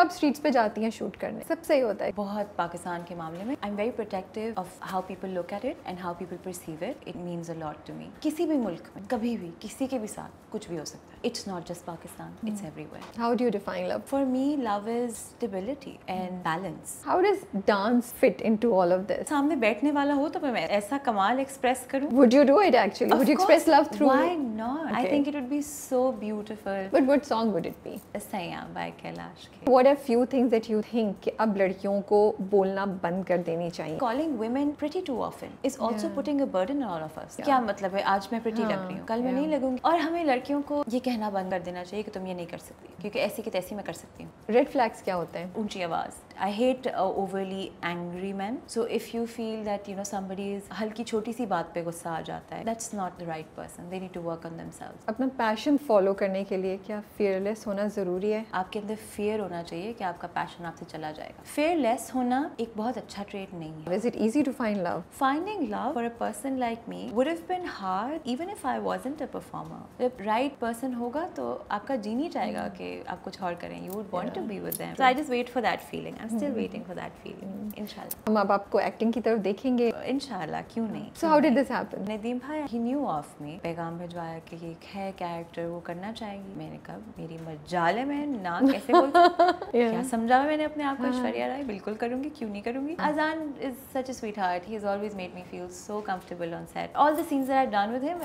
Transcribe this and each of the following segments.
आप स्ट्रीट्स पे जाती हैं शूट करने, सब सही होता है? बहुत पाकिस्तान के मामले में I am very protective of how people look at it and how people perceive it. It means a lot to me. किसी भी मुल्क में कभी भी किसी के भी साथ कुछ भी हो सकता है. It's not just Pakistan, it's everywhere. How do you define love? For me love is stability and balance. How does dance fit into all of this? सामने बैठने वाला हो तो मैं ऐसा कमाल एक्सप्रेस करूं. Would you do it actually? Would you express love through? Why not? I Okay. think it would be so beautiful. But what song would it be? सैया by Kailash Kher. What are few things that you think कि अब लड़कियों को बोलना बंद कर देनी चाहिए? Calling women pretty too often is also Yeah. putting a burden on all of us. Yeah. क्या मतलब है आज मैं pretty लग रही हूँ, कल मैं Yeah. नहीं लगूंगी. और हमें लड़कियों को ये कहना बंद कर देना चाहिए कि तुम ये नहीं कर सकती, क्योंकि ऐसी की तैसी मैं कर सकती हूँ. Red flags क्या होते हैं? ऊंची आवाज. I hate overly angry men. So if you feel that somebody is हल्की छोटी सी बात पे गुस्सा आ जाता है, that's not the right person. They need to work on themselves. अपना पैशन फॉलो करने के लिए क्या fearless होना ज़रूरी है? आपके अंदर fear होना चाहिए कि आपका पैशन आपसे चला जाएगा. Fearless होना एक बहुत अच्छा ट्रेट नहीं है. Is it easy to find love? Finding love for a person like me would have been hard even if I wasn't a performer. जब right person होगा तो आपका जी नहीं चाहेगा कि आप कुछ और करें. You would want to be with them. So I just wait for that feeling. I'm still waiting for that feeling. Inshallah. हम अब आपको एक्टिंग की तरफ देखेंगे? Inshallah, क्यों नहीं? So how did this happen? Nadeem भाई he knew of me. पैगाम भिजवाया कि ये है कैरेक्टर वो करना चाहेगी. मैंने कहा मेरी मजाल है, मैं ना कैसे बोलूं. क्या समझा मैंने अपने आप को ऐश्वर्या राय. बिल्कुल करूंगी, क्यों नहीं करूंगी. Azan is such a sweetheart. He has always made me feel so comfortable on set. All the scenes that I've done with him,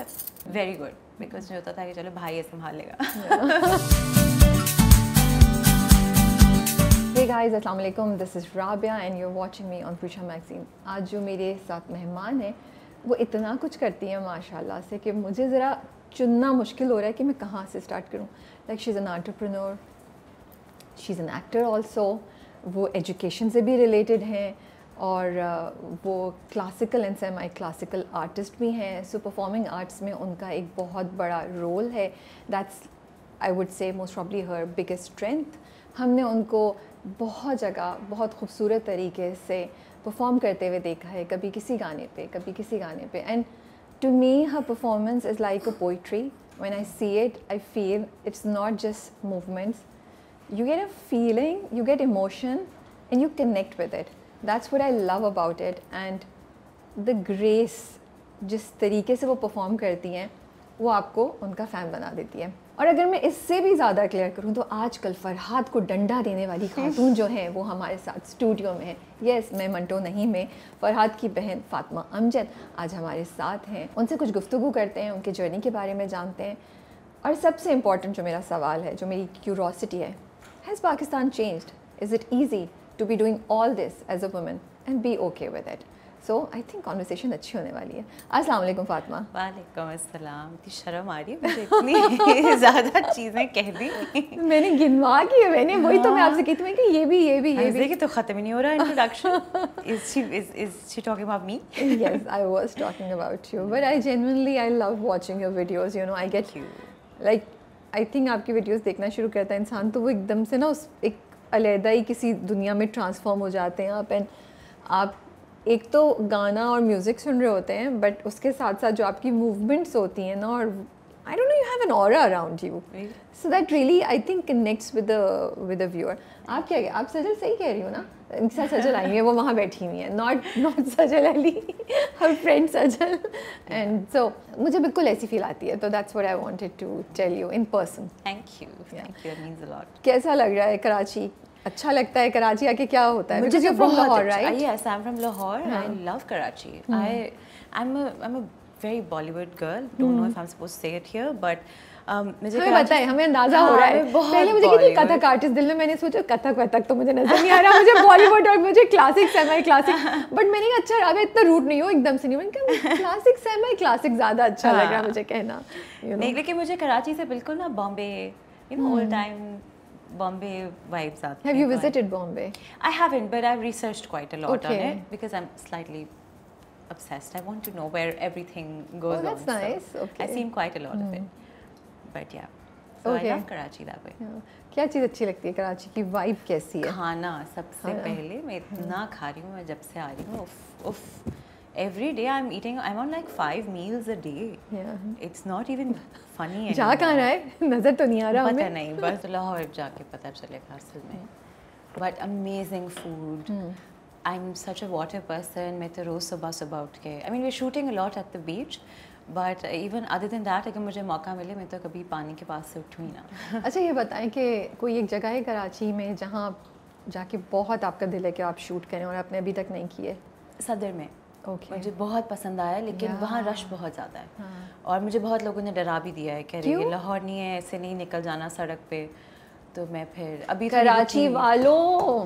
very good. Because मुझे होता था कि चलो भाई ये संभाल लेगा. Hey guys, अस्सलाम वालेकुम. This is Rabia and you're watching me on Future Magazine. आज जो मेरे साथ मेहमान है वो इतना कुछ करती हैं माशाल्लाह से कि मुझे ज़रा चुनना मुश्किल हो रहा है कि मैं कहाँ से स्टार्ट करूँ. Like she's an entrepreneur, she's an actor also. वो एजुकेशन से भी रिलेटेड हैं और वो classical and semi classical artist भी हैं. सो परफॉर्मिंग आर्ट्स में उनका एक बहुत बड़ा रोल है. That's I would say most probably her biggest strength. हमने उनको बहुत जगह बहुत खूबसूरत तरीके से परफॉर्म करते हुए देखा है, कभी किसी गाने पे कभी किसी गाने पे. And to me her performance is like a poetry. When I see it I feel it's not just movements. You get a feeling, you get emotion and you connect with it. That's what I love about it. And the grace जिस तरीके से वो perform करती हैं वो आपको उनका fan बना देती है. और अगर मैं इससे भी ज़्यादा क्लियर करूँ तो आजकल फरहाद को डंडा देने वाली खातून जो हैं वो हमारे साथ स्टूडियो में है. यस, मैं मंटो नहीं में फरहाद की बहन फातिमा अमजद आज हमारे साथ हैं. उनसे कुछ गुफ्तगू करते हैं, उनके जर्नी के बारे में जानते हैं. और सबसे इम्पॉर्टेंट जो मेरा सवाल है, जो मेरी क्यूरोसिटी है, has Pakistan changed? Is it easy to be doing all this as a woman and be okay with it? So I think conversation अच्छी होने वाली है. अस्सलाम वालेकुम फातिमा. वालेकुम अस्सलाम. इतनी शर्म आ रही है मुझे, इतनी ज़्यादा चीज़ें कह दी. मैंने गिनवा की है, मैंने वही तो मैं आपसे कहती हूँ कि ये भी देखिए तो ख़त्म ही नहीं हो रहा introduction. Is she talking about me? Yes, I was talking about you, but I love watching your videos. You know, I get like I think आपकी वीडियोस देखना शुरू करता है इंसान तो वो एकदम से ना उस एक अलहदा ही किसी दुनिया में ट्रांसफॉर्म हो जाते हैं आप. एंड आप एक तो गाना और म्यूज़िक सुन रहे होते हैं बट उसके साथ साथ जो आपकी मूवमेंट्स होती हैं ना, और I don't know, you have an aura around you, so that really I think connects with the viewer. आप क्या, आप सजल सही कह रही हो ना? इंसा सजल आई है, वो वहाँ बैठी हुई है, not Sajal Ali, her friend Sajal. And so मुझे बिल्कुल ऐसी फील आती है. तो that's what I wanted to tell you in person. Thank you, that means a lot. कैसा लग रहा है कराची? अच्छा लगता है कराची आके? क्या होता है? मुझे Because you're from Lahore, अच्छा, right? Yes, I'm from Lahore. I love Karachi. I'm a very Bollywood girl. Don't know if I'm supposed to say it here, but मुझे हमें बताएं, हमें अंदाजा हो रहा है. पहले मुझे कहती कथक आर्टिस्ट, दिल में मैंने सोचा कथक वथक तो मुझे नजर नहीं आ रहा, मुझे बॉलीवुड और मुझे क्लासिक सेमी क्लासिक. बट मैंने कहा अच्छा राबिया इतना रूट नहीं हो एकदम से नहीं. मैंने कहा क्लासिक सेमी क्लासिक ज़्यादा अच्छा लग रहा है मुझे कहना. नहीं, लेकिन मुझे कराची से बिल्कुल ना Bombay, all time Bombay vibes out. Have you visited Bombay? I haven't, but I've researched quite a lot on Okay. it because I'm slightly obsessed. I want to know where everything goes on. That's nice. So Okay. I've seen quite a lot of it. But yeah, so Okay. I love Karachi that way. क्या चीज़ अच्छी लगती है कराची की? Vibe कैसी है? खाना सबसे पहले. मैं इतना खा रही हूँ, मैं जब से आ रही हूँ, उफ. Every day I'm eating. I'm on like 5 meals a day. Yeah. It's not even funny. जा कहाँ रहा है? नज़र तो नहीं आ रहा हमें. पता नहीं, बस लाहौर जाके पता चलेगा असल में. but amazing food. I'm such a water person. मैं तो रोज़ सुबह उठ के, I mean we're shooting a lot at the beach, but even other than that अगर मुझे मौका मिले मैं तो कभी पानी के पास से उठूँ ही ना। अच्छा ये बताएं कि कोई एक जगह है कराची में जहाँ जाके बहुत आपका दिल है कि आप शूट करें और आपने अभी तक नहीं किए? सदर में मुझे बहुत पसंद आया, लेकिन वहाँ रश बहुत ज़्यादा है और मुझे बहुत लोगों ने डरा भी दिया है कि ये लाहौर नहीं है, ऐसे नहीं निकल जाना सड़क पे। तो मैं फिर अभी कराची वालों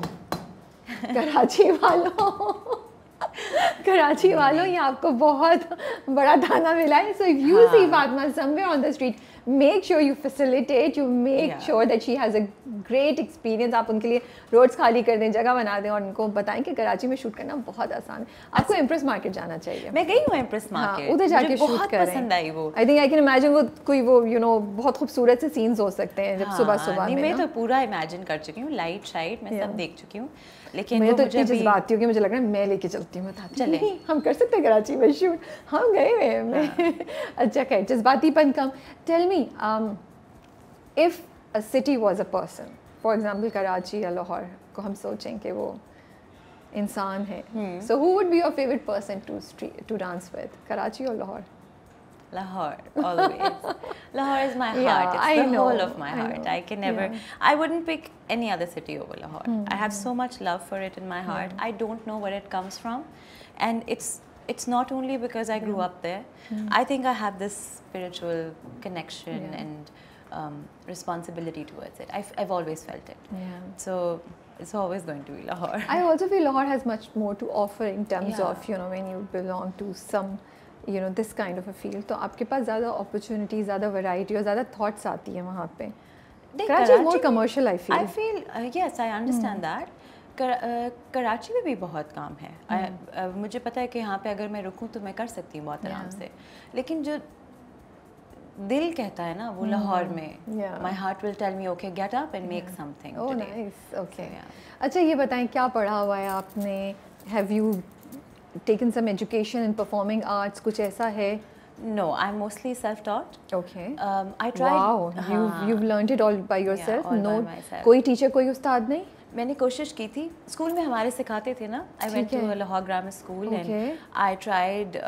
कराची वालों ये आपको बहुत बड़ा थाना मिला है। So you see Fatima somewhere on the street, make sure you facilitate, you make sure that she has a great experience. आप उनके लिए रोड्स खाली कर दें, जगह बना दें और उनको बताएं कि कराची में शूट करना बहुत आसान है। आपको इम्प्रेस मार्केट जाना चाहिए। मैं गई हूँ इम्प्रेस मार्केट, उधर जाके शूट करें, पसंद आई वो। I think I can imagine वो कोई वो यू नो बहुत खूबसूरत से सीन्स हो सकते हैं जब सुबह मैं तो पूरा इमेजिन कर चुकी हूँ, लाइट शाइट मैं सब देख चुकी हूँ। लेकिन मैं तो इतनी जज्बाती हूँ कि मुझे लग रहा है मैं लेके चलती हूँ, चले हम कर सकते हैं कराची में शूट, हम गए हुए मैं। अच्छा खैर जज्बातीपन कम। Tell me if a city was a person, for example Karachi या लाहौर को हम सोचें कि वो इंसान है, so who would be your favourite person to dance with, Karachi और Lahore? Lahore, always. Lahore is my heart. It's the whole of my heart. I can never, I wouldn't pick any other city over Lahore. I have so much love for it in my heart. I don't know where it comes from. And it's not only because I grew up there. I think I have this spiritual connection and responsibility towards it. I've always felt it. So it's always going to be Lahore. I also feel Lahore has much more to offer in terms of, you know, when you belong to some you know this kind of a field, तो आपके पास ज़्यादा opportunity, ज़्यादा variety और ज़्यादा thoughts आती है वहाँ पे। Karachi is more commercial, I feel. I feel yes, I understand that. Karachi में भी बहुत काम है। मुझे पता है कि यहाँ पे अगर मैं रुकूँ तो मैं कर सकती हूँ बहुत आराम से, लेकिन जो दिल कहता है ना वो लाहौर में, my heart will tell me okay get up and make something today. Nice, okay. अच्छा ये बताएं क्या पढ़ा हुआ है आपने? Have you taken some education in performing arts, कुछ ऐसा है? No, I'm mostly self-taught. Okay. I tried. Wow, you've learned it all by yourself. All by myself. कोई teacher, कोई उस्ताद नहीं? मैंने कोशिश की थी, स्कूल में हमारे सिखाते थे ना। I went to Lahore Grammar School and I tried.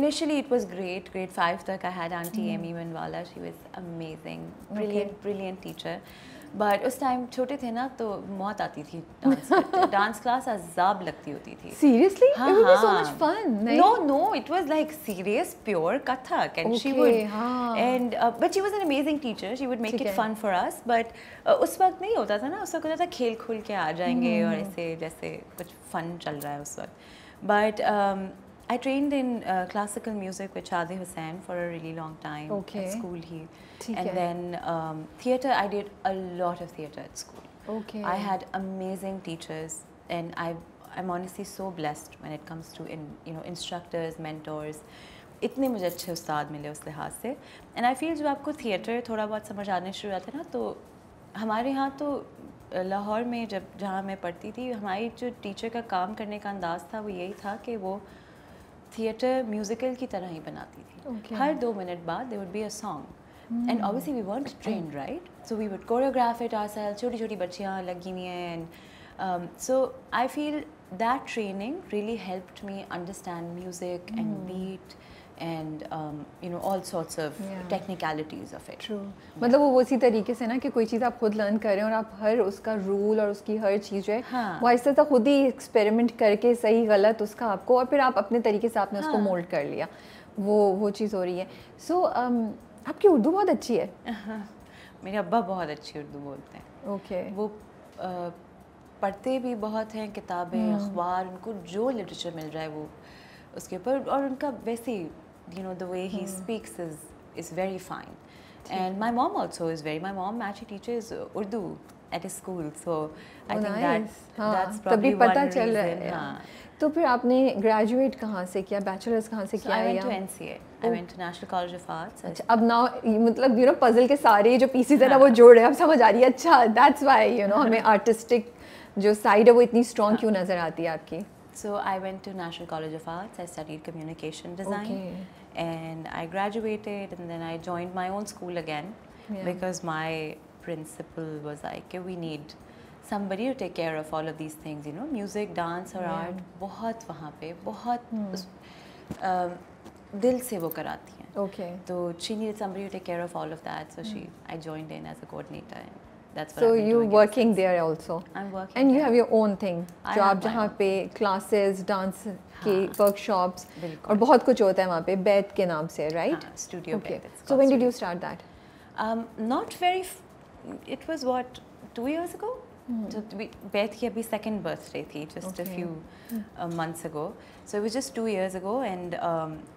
Initially it was great. Grade 5 तक I had Auntie Amy Manwala. She was amazing, brilliant teacher. But उस टाइम छोटे थे ना तो मौत आती थी डांस क्लास अजाब लगती होती थी। Seriously? It would be so much fun. No, it was like serious, pure Kathak, and she would but she was an amazing teacher. She would make it fun for us. But उस वक्त नहीं होता था ना, उस वक्त होता था खेल खुल के आ जाएंगे और ऐसे जैसे कुछ fun चल रहा है उस वक्त। But I trained in classical music with Shadi Hussain for a really long time at school here. And then theatre, I did a lot of theatre at school. Okay. I had amazing teachers, and I'm honestly so blessed when it comes to instructors, mentors. इतने मुझे अच्छे उस्ताद मिले उस लिहाज से। And I feel जब आपको theatre थोड़ा बहुत समझ आने शुरू होता है ना, तो हमारे यहाँ तो लाहौर में जहाँ मैं पढ़ती थी, हमारी जो टीचर का काम करने का अंदाज़ था वो यही था कि वो थिएटर म्यूजिकल की तरह ही बनाती थी। हर 2 मिनट बाद there would be a song. And obviously we weren't trained, right? So we would choreograph it ourselves. छोटी-छोटी बच्चियाँ लगी हुई हैं, and so I feel that training really helped me understand music and beat and all sorts of technicalities of it. True. मतलब वो उसी तरीके से ना कि कोई चीज़ आप खुद लर्न कर रहे हैं और आप हर उसका रूल और उसकी हर चीज़ जो है वो ऐसा था खुद ही एक्सपेरिमेंट करके सही गलत उसका आपको, और फिर आप अपने तरीके से आपने उसको मोल्ड कर लिया, वो चीज़ हो रही है। So आपकी उर्दू बहुत अच्छी है। मेरे अब्बा बहुत अच्छी उर्दू बोलते हैं। ओके। वो पढ़ते भी बहुत हैं किताबें, अखबार, उनको जो लिटरेचर मिल रहा है वो उसके ऊपर, और उनका वैसे the way he speaks is very fine. And my mom also is my mom actually teaches Urdu at a school, so I think that's probably one reason. तो फिर आपने ग्रेजुएट कहाँ से किया, बैचलर्स कहाँ से किया? I went to NCA. I went to National College of Arts. अच्छा, अब नाउ मतलब पजल के सारे जो पीसेस है ना वो जोड़ रहे हैं, अब समझ आ रही है। अच्छा, दैट्स व्हाई हमें आर्टिस्टिक जो साइड है वो इतनी स्ट्रॉन्ग क्यों नज़र आती है आपकी? So I went to National College of Arts. I studied communication design, and I graduated, and then I joined my own school again because my principal was like, we need somebody to take care of all of these things, you know, music, dance और art बहुत वहाँ पे बहुत दिल से वो कराती हैं. Okay. So she needed somebody to take care of all of that, so I joined in as a coordinator. And that's what So I've been you're doing working there also. I'm working. And you there. have your own thing. I जो have आप my जहाँ own. पे classes, dance के workshops बिल्कुल. और बहुत कुछ होता है वहाँ पे बैथ के नाम से, right? हाँ, studio Okay. Beth, it's So called when did Studio you start that? Not very. It was what 2 years ago. So Beth की अभी second birthday थी, just a few months ago. So it was just 2 years ago, and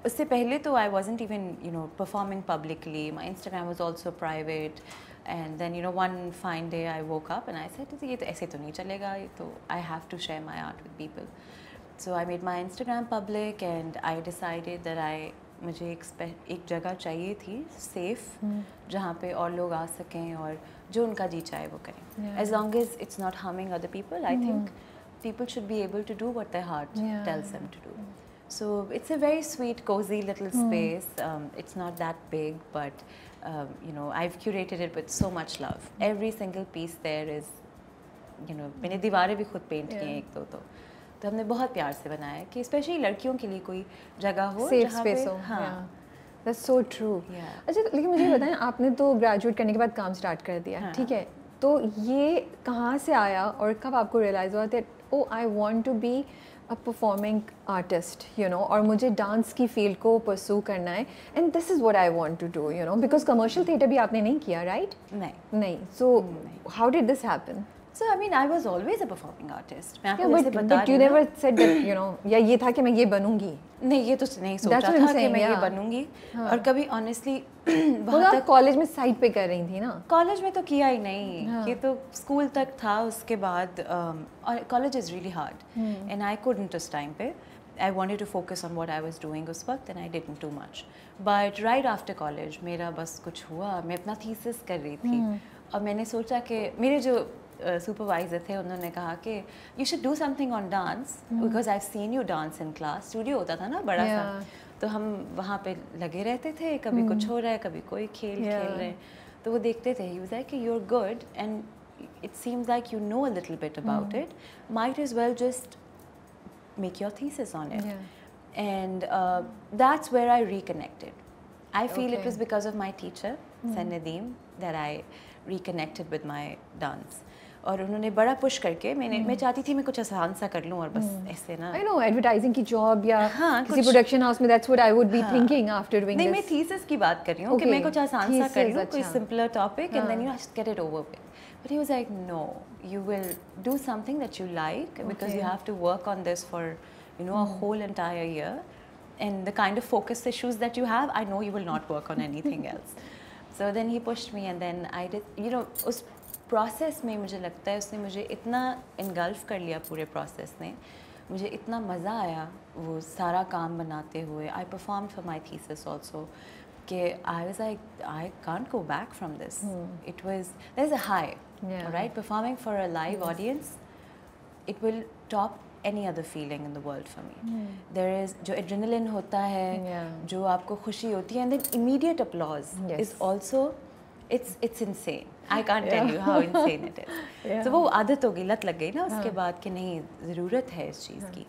उससे पहले तो I wasn't even, you know, performing publicly. My Instagram was also private, and then, you know, one fine day I woke up and I said, ये तो ऐसे तो नहीं चलेगा, ये तो I have to share my art with people. So I made my Instagram public, and I decided that मुझे एक जगह चाहिए थी सेफ जहाँ पे और लोग आ सकें और जो उनका जी चाहे वो करें. As long as it's not harming other people, I think people should be able to do what their heart tells them to do. So it's a very sweet, cozy little space. It's not that big, but you know, I've curated it with so much love. Every single piece there is, you know, मैंने दीवारें भी खुद paint की हैं एक दो तो हमने बहुत प्यार से बनाया है कि स्पेशली लड़कियों के लिए कोई जगह हो Safe जहाँ space पे हो. हाँ. That's so true. अच्छा लेकिन मुझे बताएं आपने तो ग्रेजुएट करने के बाद काम स्टार्ट कर दिया, ठीक है? तो ये कहाँ से आया और कब आपको रियलाइज़ हुआ that oh I want to be a performing artist, you know, और मुझे डांस की फील्ड को परस्यू करना है and this is what I want to do, you know, because commercial theatre भी आपने नहीं किया, right? नहीं. So how did this happen? So I mean, I was always a performing artist. मैं आपको Yeah, जैसे बता but you never said that, you know, या ये था कि मैं ये बनूंगी. नहीं, ये तो नहीं सोचा था कि मैं ये बनूंगी. और कभी honestly वो आप कॉलेज में साइड पे कर रही थी ना? कॉलेज में तो किया ही नहीं. ये तो स्कूल तक था. उसके बाद college is really hard, and I couldn't उस टाइम पे. I wanted to focus on what I was doing उस वक्त, and I didn't do much. But right after college मेरा बस कुछ हुआ. मैं अपना thesis कर रही थी और मैंने सोचा कि मेरे जो सुपरवाइजर थे उन्होंने कहा कि you should do something on dance because I have seen you dance in class. Studio होता था ना बड़ा सा, तो हम वहाँ पे लगे रहते थे. कभी कुछ हो रहा है, कभी कोई खेल खेल रहे हैं, तो वो देखते थे. He was like you are good and it seems like you know a little bit about it, might as well just make your thesis on it. And that's where I reconnected. I feel it was because of my teacher, Sir Nadeem, that I reconnected with my dance. और उन्होंने बड़ा push करके मैं चाहती थी मैं कुछ आसान सा कर लूँ और बस ऐसे ना. I know एडवर्टाइजिंग की जॉब या किसी प्रोडक्शन हाउस में that's what I would be thinking after doing this. नहीं, मैं थीसिस की बात कर रही हूँ कि मैं कुछ आसान सा कर लूँ, कोई simpler topic, and then you just get it over with. But he was like, no, you will do something that you like because you have to work on this for, you know, a whole entire year. And the kind of focus issues that you have, I know you will not work on anything else. So then he pushed me, and then I did, you know, उस process में मुझे लगता है उसने मुझे इतना engulf कर लिया पूरे process ने. मुझे इतना मज़ा आया वो सारा काम बनाते हुए. I performed for my thesis also. कि I was like, I can't go back from this. It was, there's a high, right? Performing for a live audience, it will top any other feeling in the world for me. There is जो adrenaline होता है, जो आपको खुशी होती है, and then immediate applause is also, it's insane. I can't tell you how insane it is. So वो आदत हो गई, लत लग गई ना उसके बाद कि नहीं ज़रूरत है इस चीज़ की.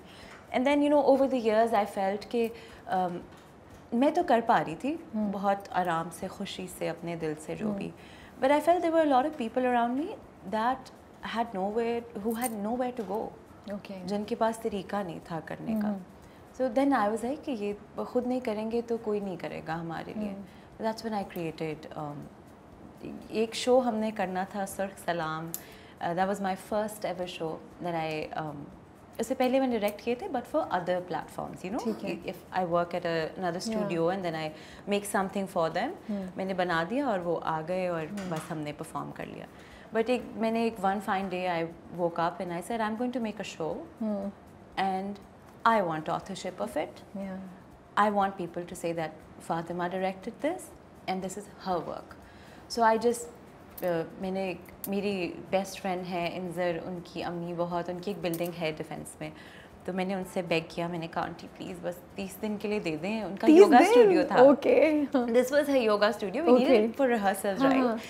And then, you know, over the years I felt कि मैं तो कर पा रही थी बहुत आराम से, खुशी से, अपने दिल से जो भी. But I felt there were a lot of people around me that who had nowhere to go. जिनके पास तरीका नहीं था करने का. So then I was like कि ये खुद नहीं करेंगे तो कोई नहीं करेगा हमारे लिए. That's when I created एक शो हमने करना था, सर्क सलाम. That was my first ever show that I उससे पहले मैंने डायरेक्ट किए थे, but for other platforms, you know, if I work at another studio and then I make something for them, मैंने बना दिया और वो आ गए और बस हमने परफॉर्म कर लिया. But मैंने एक one fine day I woke up and I said I'm going to make a show and I want authorship of it. I want people to say that Fatima directed this and this is her work. So I just मेरी best friend है इंजर, उनकी अम्मी बहुत, उनकी एक building है defence में, तो मैंने उनसे बेग किया. मैंने कहा आंटी प्लीज़ बस 30 दिन के लिए दे दें. उनका योगा स्टूडियो था. This was her yoga studio. We needed for rehearsals, right?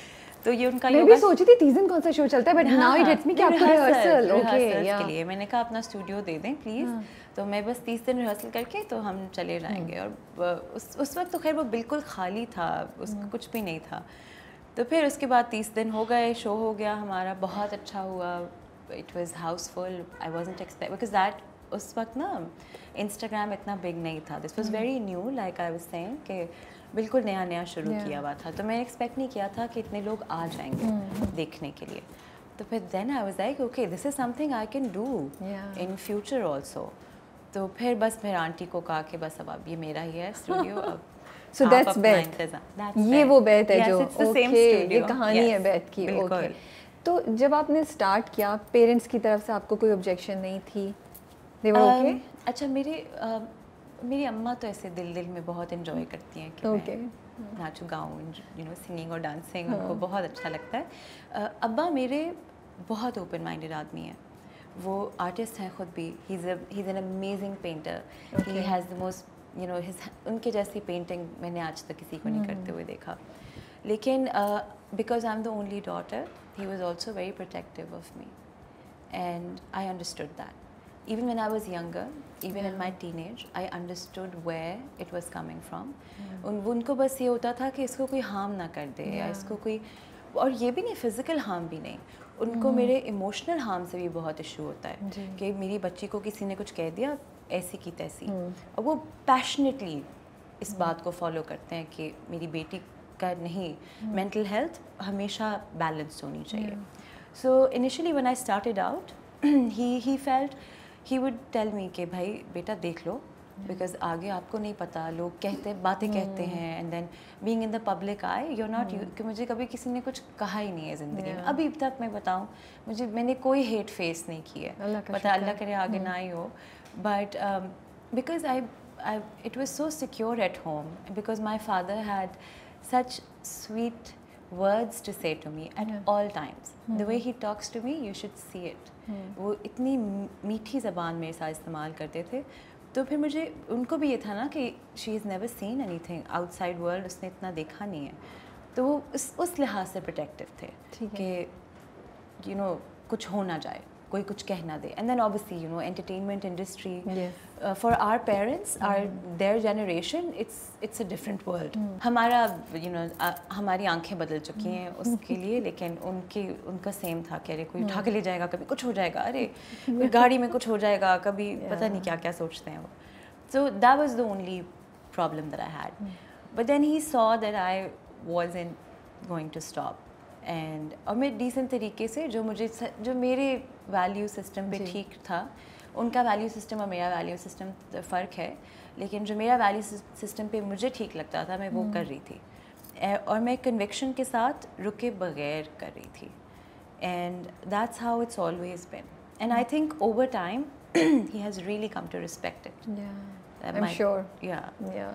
तो ये उनका मैं भी सोची थी 30 दिन कौन सा शो चलता है, but now it hits me कि आपको रिहर्सल के लिए मैंने कहा अपना स्टूडियो दे दें प्लीज़। तो मैं बस 30 दिन रिहर्सल करके तो हम चले जाएंगे। और उस वक्त तो खैर वो बिल्कुल खाली था, उसका कुछ भी नहीं था। तो फिर उसके बाद 30 दिन हो गए, शो हो गया हमारा, बहुत अच्छा हुआ। It was Housefull, I wasn't expect because that उस वक्त ना इंस्टाग्राम इतना बिग नहीं था, this was very new, like I was saying कि बिल्कुल नया नया शुरू किया हुआ था। तो मैंने एक्सपेक्ट नहीं किया था कि इतने लोग आ जाएंगे देखने के लिए। तो फिर then I was like okay this is something I can do in future also. तो फिर बस मेरे आंटी को कहा कि बस अब ये मेरा ही है स्टूडियो, अब सो दैट्स बैत, ये वो बैत है जो ओके ये कहानी है बैत की। ओके, तो जब आपने स्टार्ट किया पेरेंट्स की तरफ से आपको कोई ऑब्जेक्शन नहीं थी? दे वर ओके? अच्छा, मेरी अम्मा तो ऐसे दिल में बहुत एंजॉय करती हैं कि मैं नाचूं गाऊं, यू नो सिंगिंग और डांसिंग उनको बहुत अच्छा लगता है। अब्बा मेरे बहुत ओपन माइंडेड आदमी हैं, वो आर्टिस्ट हैं खुद भी, he is an amazing painter, he has the most you know उनके जैसी पेंटिंग मैंने आज तक किसी को नहीं करते हुए देखा। लेकिन because I am the only daughter, he was also very protective of me and I understood that. Even when I was younger, even in my teenage, I understood where it was coming from. उनको बस ये होता था कि इसको कोई harm ना कर दे या इसको कोई, और ये भी नहीं फिज़िकल हार्म भी नहीं, उनको मेरे इमोशनल हार्म से भी बहुत इशू होता है कि मेरी बच्ची को किसी ने कुछ कह दिया ऐसी की तैसी, और वो पैशनेटली इस बात को फॉलो करते हैं कि मेरी बेटी का नहीं, मेंटल हेल्थ हमेशा बैलेंस्ड होनी चाहिए। So initially when I started out he felt, he would tell me कि भाई बेटा देख लो, बिकॉज आगे आपको नहीं पता, लोग बातें कहते हैं, and then being in the public I you are not, कि मुझे कभी किसी ने कुछ कहा ही नहीं है ज़िंदगी में अभी तक। मैं बताऊँ, मैंने कोई हेट फेस नहीं की है, पता अल्लाह करे आगे ना ही हो, but because I it was so secure at home, because my father had such sweet words to say to me at all times. The way he talks to me, you should see it. वो इतनी मीठी ज़बान मेरे साथ इस्तेमाल करते थे। तो फिर मुझे उनको भी ये था ना कि she has never seen anything outside world, उसने इतना देखा नहीं है, तो वो उस लिहाज से प्रोटेक्टिव थे कि you know कुछ हो ना जाए, कोई कुछ कह ना दे। And then obviously you know entertainment industry for our parents, their generation, it's a different world. हमारा यू नो हमारी आंखें बदल चुकी हैं उसके लिए, लेकिन उनका सेम था कि अरे कोई उठा के ले जाएगा, कभी कुछ हो जाएगा, अरे कोई गाड़ी में कुछ हो जाएगा, कभी पता नहीं क्या क्या सोचते हैं वो। So that was the only problem that I had, but then he saw that I wasn't going to stop, and और मैं डिसेंट तरीके से जो मेरे वैल्यू सिस्टम पे ठीक था, उनका वैल्यू सिस्टम और मेरा वैल्यू सिस्टम फ़र्क है, लेकिन जो मेरा वैल्यू सिस्टम पे मुझे ठीक लगता था मैं वो कर रही थी, और मैं कन्विक्शन के साथ रुके बगैर कर रही थी, and that's how it's always been, and I think over time he has really come to respect it. I am sure, या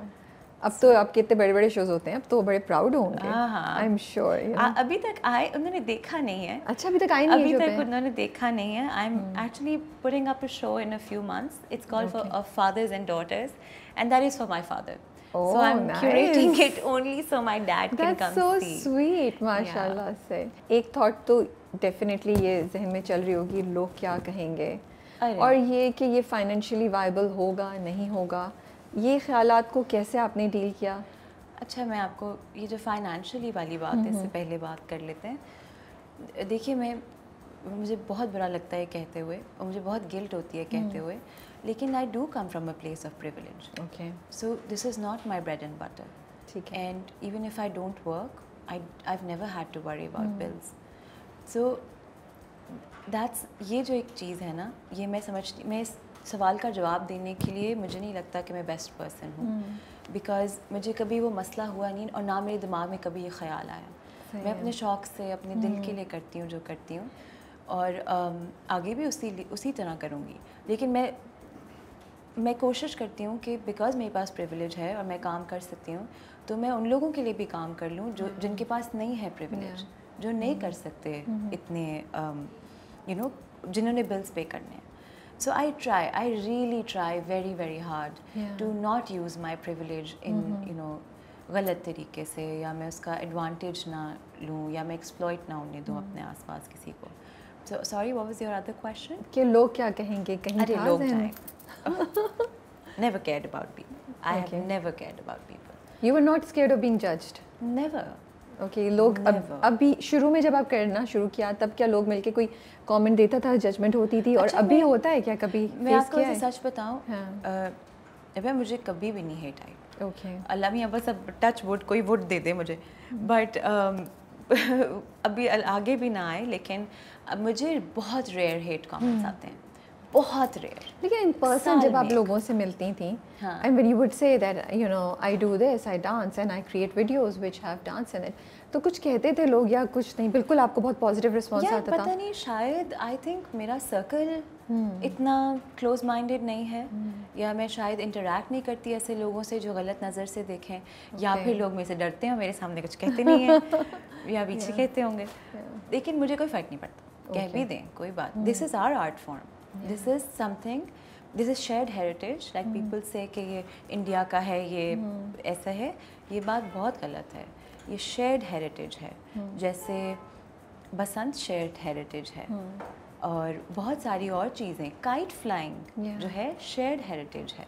अब तो आपके इतने बड़े बड़े शोज होते हैं, अब तो बड़े प्राउड होंगे। आई एम श्योर। अभी तक उन्होंने देखा नहीं है। अच्छा, अभी तक आई नहीं है? अभी तक उन्होंने देखा नहीं है। I am actually putting up a show in a few months, it's called for fathers and daughters, and that is for my father, so I'm curating it only so my dad can come see. That's so sweet, माशाल्लाह से। एक thought तो definitely ये जहन में चल रही होगी, लोग क्या कहेंगे, और ये कि ये फाइनेंशियली वायबल होगा नहीं होगा, ये ख्यालात को कैसे आपने डील किया? अच्छा, मैं आपको ये जो फाइनेंशियली वाली बात है इससे पहले बात कर लेते हैं। देखिए, मुझे बहुत बुरा लगता है कहते हुए, और मुझे बहुत गिल्ट होती है कहते हुए, लेकिन I do come from a place of privilege. Okay, so this is not my bread and butter, ठीक है, and even if I don't work, I have never had to worry about bills. So that's, ये जो एक चीज़ है ना, ये मैं इस सवाल का जवाब देने के लिए मुझे नहीं लगता कि मैं बेस्ट पर्सन हूँ, बिकॉज मुझे कभी वो मसला हुआ नहीं, और ना मेरे दिमाग में कभी ये ख्याल आया। मैं अपने शौक़ से अपने दिल के लिए करती हूँ जो करती हूँ, और आगे भी उसी तरह करूँगी। लेकिन मैं कोशिश करती हूँ कि बिकॉज मेरे पास प्रिविलेज है और मैं काम कर सकती हूँ, तो मैं उन लोगों के लिए भी काम कर लूँ जो जिनके पास नहीं है प्रिविलेज, जो नहीं कर सकते इतने यू नो, जिन्होंने बिल्स पे करने हैं। So I really try very, very hard to not use my privilege in, you know, गलत तरीके से, या मैं उसका एडवांटेज ना लूँ, या मैं एक्सप्लॉइट ना होने दूँ अपने आसपास किसी को. So sorry, what was your other question? कि लोग क्या कहेंगे, कहीं अरे था लोग ज़हन में? जाएं. Never cared about people. I Okay. have never cared about people. You were not scared of being judged? Never. Okay लोग Never. अभी शुरू में जब आप करना शुरू किया तब क्या लोग मिलके कोई कमेंट देता था, जजमेंट होती थी? और अच्छा, अभी होता है क्या कभी? मैं face आपको किया ऐसे है? सच बताऊं, हाँ. अबे मुझे कभी भी नहीं हेट आई. ओके अल्लाह मियाँ बस अब टच वुड कोई वुड दे दे मुझे, बट अभी आगे भी ना आए, लेकिन अब मुझे बहुत रेयर हेट कमेंट्स आते हैं, बहुत रेयर. लेकिन इन पर्सन जब आप लोगों से मिलती थी and when you would say that you know I do this, I dance and I create videos which have dance in it, तो कुछ कहते थे लोग या कुछ नहीं, बिल्कुल आपको बहुत पॉजिटिव रिस्पांस आता था? पता नहीं, शायद आई थिंक मेरा सर्कल इतना क्लोज माइंडेड नहीं है, या मैं शायद इंटरेक्ट नहीं करती ऐसे लोगों से जो गलत नज़र से देखें, या फिर लोग मेरे से डरते हैं, मेरे सामने कुछ कहते नहीं हैं, या पीछे कहते होंगे. लेकिन मुझे कोई फ़र्क नहीं पड़ता, कह भी दें कोई बात. This is our art form, this is something, this is shared heritage. Like people say कि ये इंडिया का है, ये ऐसा है, ये बात बहुत गलत है. ये शेयर्ड हेरिटेज है. जैसे बसंत शेयर्ड हेरिटेज है, और बहुत सारी और चीज़ें, काइट फ्लाइंग जो है शेयर्ड हेरिटेज है.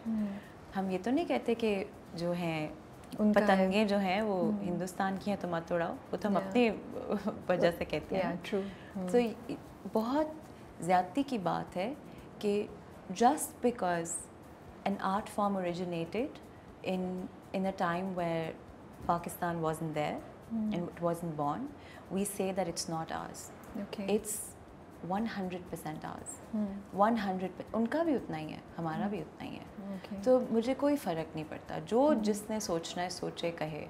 हम ये तो नहीं कहते कि जो हैं पतंगें जो हैं वो हिंदुस्तान की हैं तो मत उड़ाओ, वो तो हम अपनी वजह से कहते हैं. ट्रू. तो बहुत ज़्यादती की बात है कि just because an art form originated in a time where Pakistan wasn't there and it wasn't born, we say that it's not ours. Okay. It's 100% ours. 100%. उनका भी उतना ही है, हमारा भी उतना ही है. Okay. तो मुझे कोई फ़र्क नहीं पड़ता, जो जिसने सोचना है सोचे, कहे.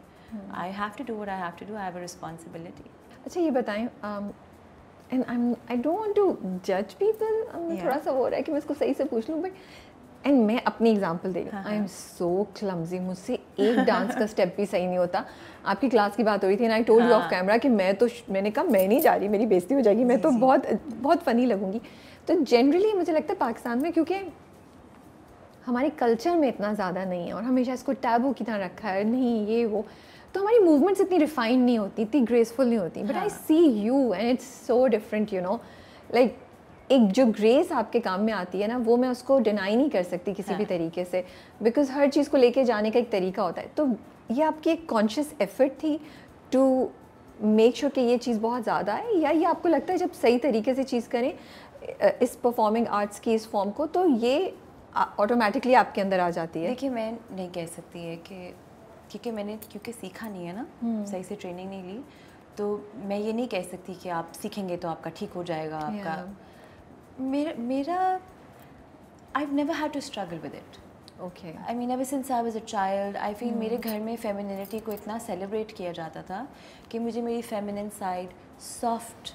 I have to do what I have to do. I have a responsibility. अच्छा ये बताएं, and I don't want to judge people. थोड़ा सा वो हो रहा है कि मैं इसको सही से पूछ लूँ, बट एंड मैं अपनी एग्जांपल दे रही हूँ. आई एम सो क्लमजी, मुझसे एक डांस का स्टेप भी सही नहीं होता. आपकी क्लास की बात हो रही थी, and I told you of camera कि मैंने कहा मैं नहीं जा रही, मेरी बेइज्जती हो जाएगी, मैं तो बहुत फ़नी लगूंगी. तो जनरली मुझे लगता है पाकिस्तान में, क्योंकि हमारे कल्चर में इतना ज़्यादा नहीं है और हमेशा इसको टैबू की तरह रखा है, नहीं ये वो, तो हमारी मूवमेंट्स इतनी रिफाइंड नहीं होती, इतनी ग्रेसफुल नहीं होती. But I see you and it's so different, you know. Like एक जो ग्रेस आपके काम में आती है ना, वो मैं उसको डिनाई नहीं कर सकती किसी भी तरीके से, बिकॉज हर चीज़ को लेके जाने का एक तरीका होता है. तो ये आपकी एक कॉन्शियस एफर्ट थी टू मेक श्योर कि ये चीज़ बहुत ज़्यादा है, या ये आपको लगता है जब सही तरीके से चीज़ करें इस परफॉर्मिंग आर्ट्स की इस फॉर्म को, तो ये ऑटोमेटिकली आपके अंदर आ जाती है? देखिए, मैं नहीं कह सकती है कि क्योंकि सीखा नहीं है ना, सही से ट्रेनिंग नहीं ली, तो मैं ये नहीं कह सकती कि आप सीखेंगे तो आपका ठीक हो जाएगा. आपका मेरा I've never had to struggle with it. Okay. I mean, ever since I was a child, I feel मेरे घर में फेमिनिटी को इतना सेलिब्रेट किया जाता था कि मुझे मेरी feminine side, soft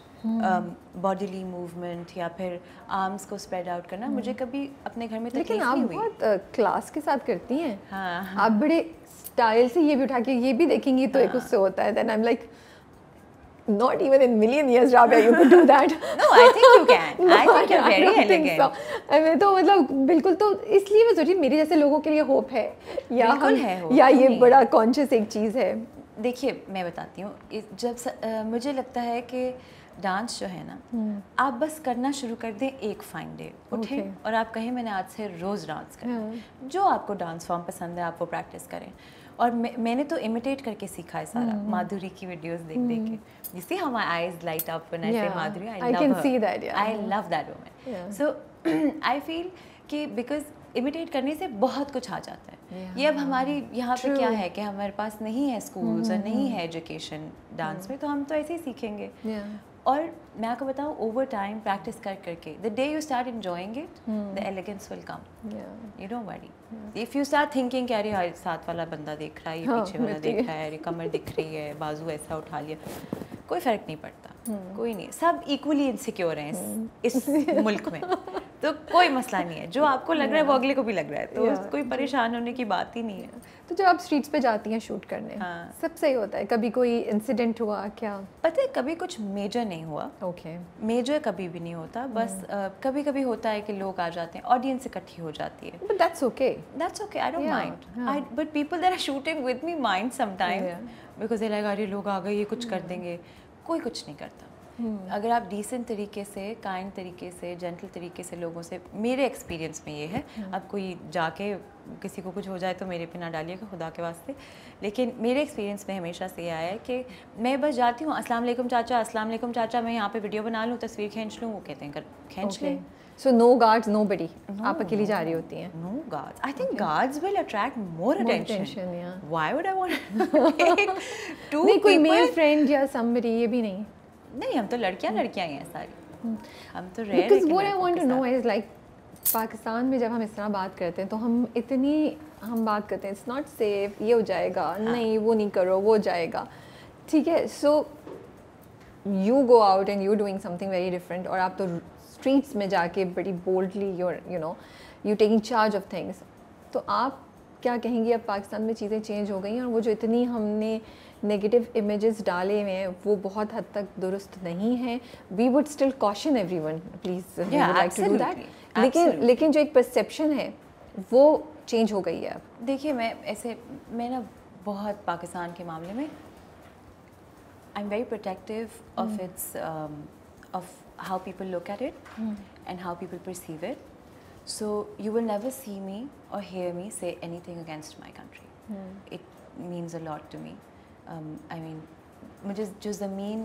bodily movement या फिर आर्म्स को स्प्रेड आउट करना, मुझे कभी अपने घर में तकलीफ नहीं हुई. लेकिन आप बहुत क्लास के साथ करती हैं. हाँ. आप बड़े स्टाइल से ये भी उठा के ये भी देखेंगी तो एक उससे होता है. Then I am like, not even in million years, Rabia, you could do that. No, I think you can. No, I think you're very elegant. So. मैं तो मतलब बिल्कुल, तो इसलिए मैं सोची मेरे जैसे लोगों के लिए होप है, या बिल्कुल है होप, या ये बड़ा कॉन्शियस एक चीज़ है. देखिए, मैं बताती हूँ, जब मुझे लगता है कि डांस जो है ना, आप बस करना शुरू कर दें एक फाइन डे, उठें और आप कहें मैंने आज से रोज़ डांस करना. जो आपको डांस फॉर्म पसंद है आप वो प्रैक्टिस करें. और मैंने तो इमिटेट करके सीखा है सारा, माधुरी की वीडियोस देख के. You see how my eyes light up when I say Madhuri? I love can her. see that. Yeah. I love that woman. So I feel कि because इमिटेट करने से बहुत कुछ आ जाता है. ये अब हमारी यहाँ पे क्या है कि हमारे पास नहीं है स्कूल्स और नहीं है एजुकेशन डांस में, तो हम तो ऐसे ही सीखेंगे. और मैं आपको बताऊँ, ओवर टाइम प्रैक्टिस कर करके, the day you start enjoying it, the elegance will come. You don't worry. If you start thinking कि अरे साथ वाला बंदा देख रहा है, ये पीछे वाला देख रहा है, अरे कमर दिख रही है, बाजू ऐसा उठा लिया, कोई फ़र्क नहीं पड़ता. कोई नहीं, सब इक्वली इनसिक्योर हैं इस मुल्क में. तो कोई मसला नहीं है, जो आपको लग रहा है वो अगले को भी लग रहा है, तो कोई परेशान होने की बात ही नहीं है। तो जब आप स्ट्रीट्स पे जाती हैं शूट करने, हाँ। सब सही होता है? कभी कोई इंसिडेंट हुआ क्या? पता है कभी कुछ मेजर नहीं हुआ। ओके। मेजर कभी भी नहीं होता, बस कभी कभी होता है कि लोग आ जाते हैं, ऑडियंस इकट्ठी हो जाती है। But that's okay, I don't mind, but people that are shooting with me mind sometime because they like अरे लोग आ गए, ये कुछ कर देंगे। कोई कुछ नहीं करता। अगर आप डिसेंट तरीके से, काइंड तरीके से, जेंटल तरीके से लोगों से, मेरे एक्सपीरियंस में ये है, अब कोई जाके किसी को कुछ हो जाए तो मेरे पे ना डालिएगा खुदा के वास्ते, लेकिन मेरे एक्सपीरियंस में हमेशा से ये आया है कि मैं बस जाती हूँ, अस्सलाम वालेकुम चाचा, अस्सलाम वालेकुम चाचा, मैं यहाँ पे वीडियो बना लूँ, तस्वीर खींच लूँ, वो कहते हैं खींच लें। So no guards, nobody. आप अकेली जा रही होती हैं? No guards. I think guards will attract more attention. Yeah. Why would I want to take two नहीं, कोई people? male friend या somebody, ये भी नहीं? नहीं, हम तो लड़कियां ही हैं सारी। हम तो rare Because what I want to know is like Pakistan में जब हम इस तरह बात करते हैं तो हम बात करते हैं it's not safe, ये हो जाएगा, नहीं वो नहीं करो, वो जाएगा, ठीक है। So you go out and you're doing something very different, और आप तो स्ट्रीट्स में जाके बड़ी boldly you taking charge of things. तो आप क्या कहेंगी अब पाकिस्तान में चीज़ें चेंज हो गई हैं और वो जो इतनी हमने नेगेटिव इमेजेस डाले हुए हैं वो बहुत हद तक दुरुस्त नहीं है? We would still caution everyone, please we would like to do that, लेकिन जो एक परसेप्शन है वो चेंज हो गई है अब। देखिए मैं ना बहुत पाकिस्तान के मामले में I am very protective of its of how people look at it and how people perceive it. So you will never see me or hear me say anything against my country. It means a lot to me. I mean, मुझे जो ज़मीन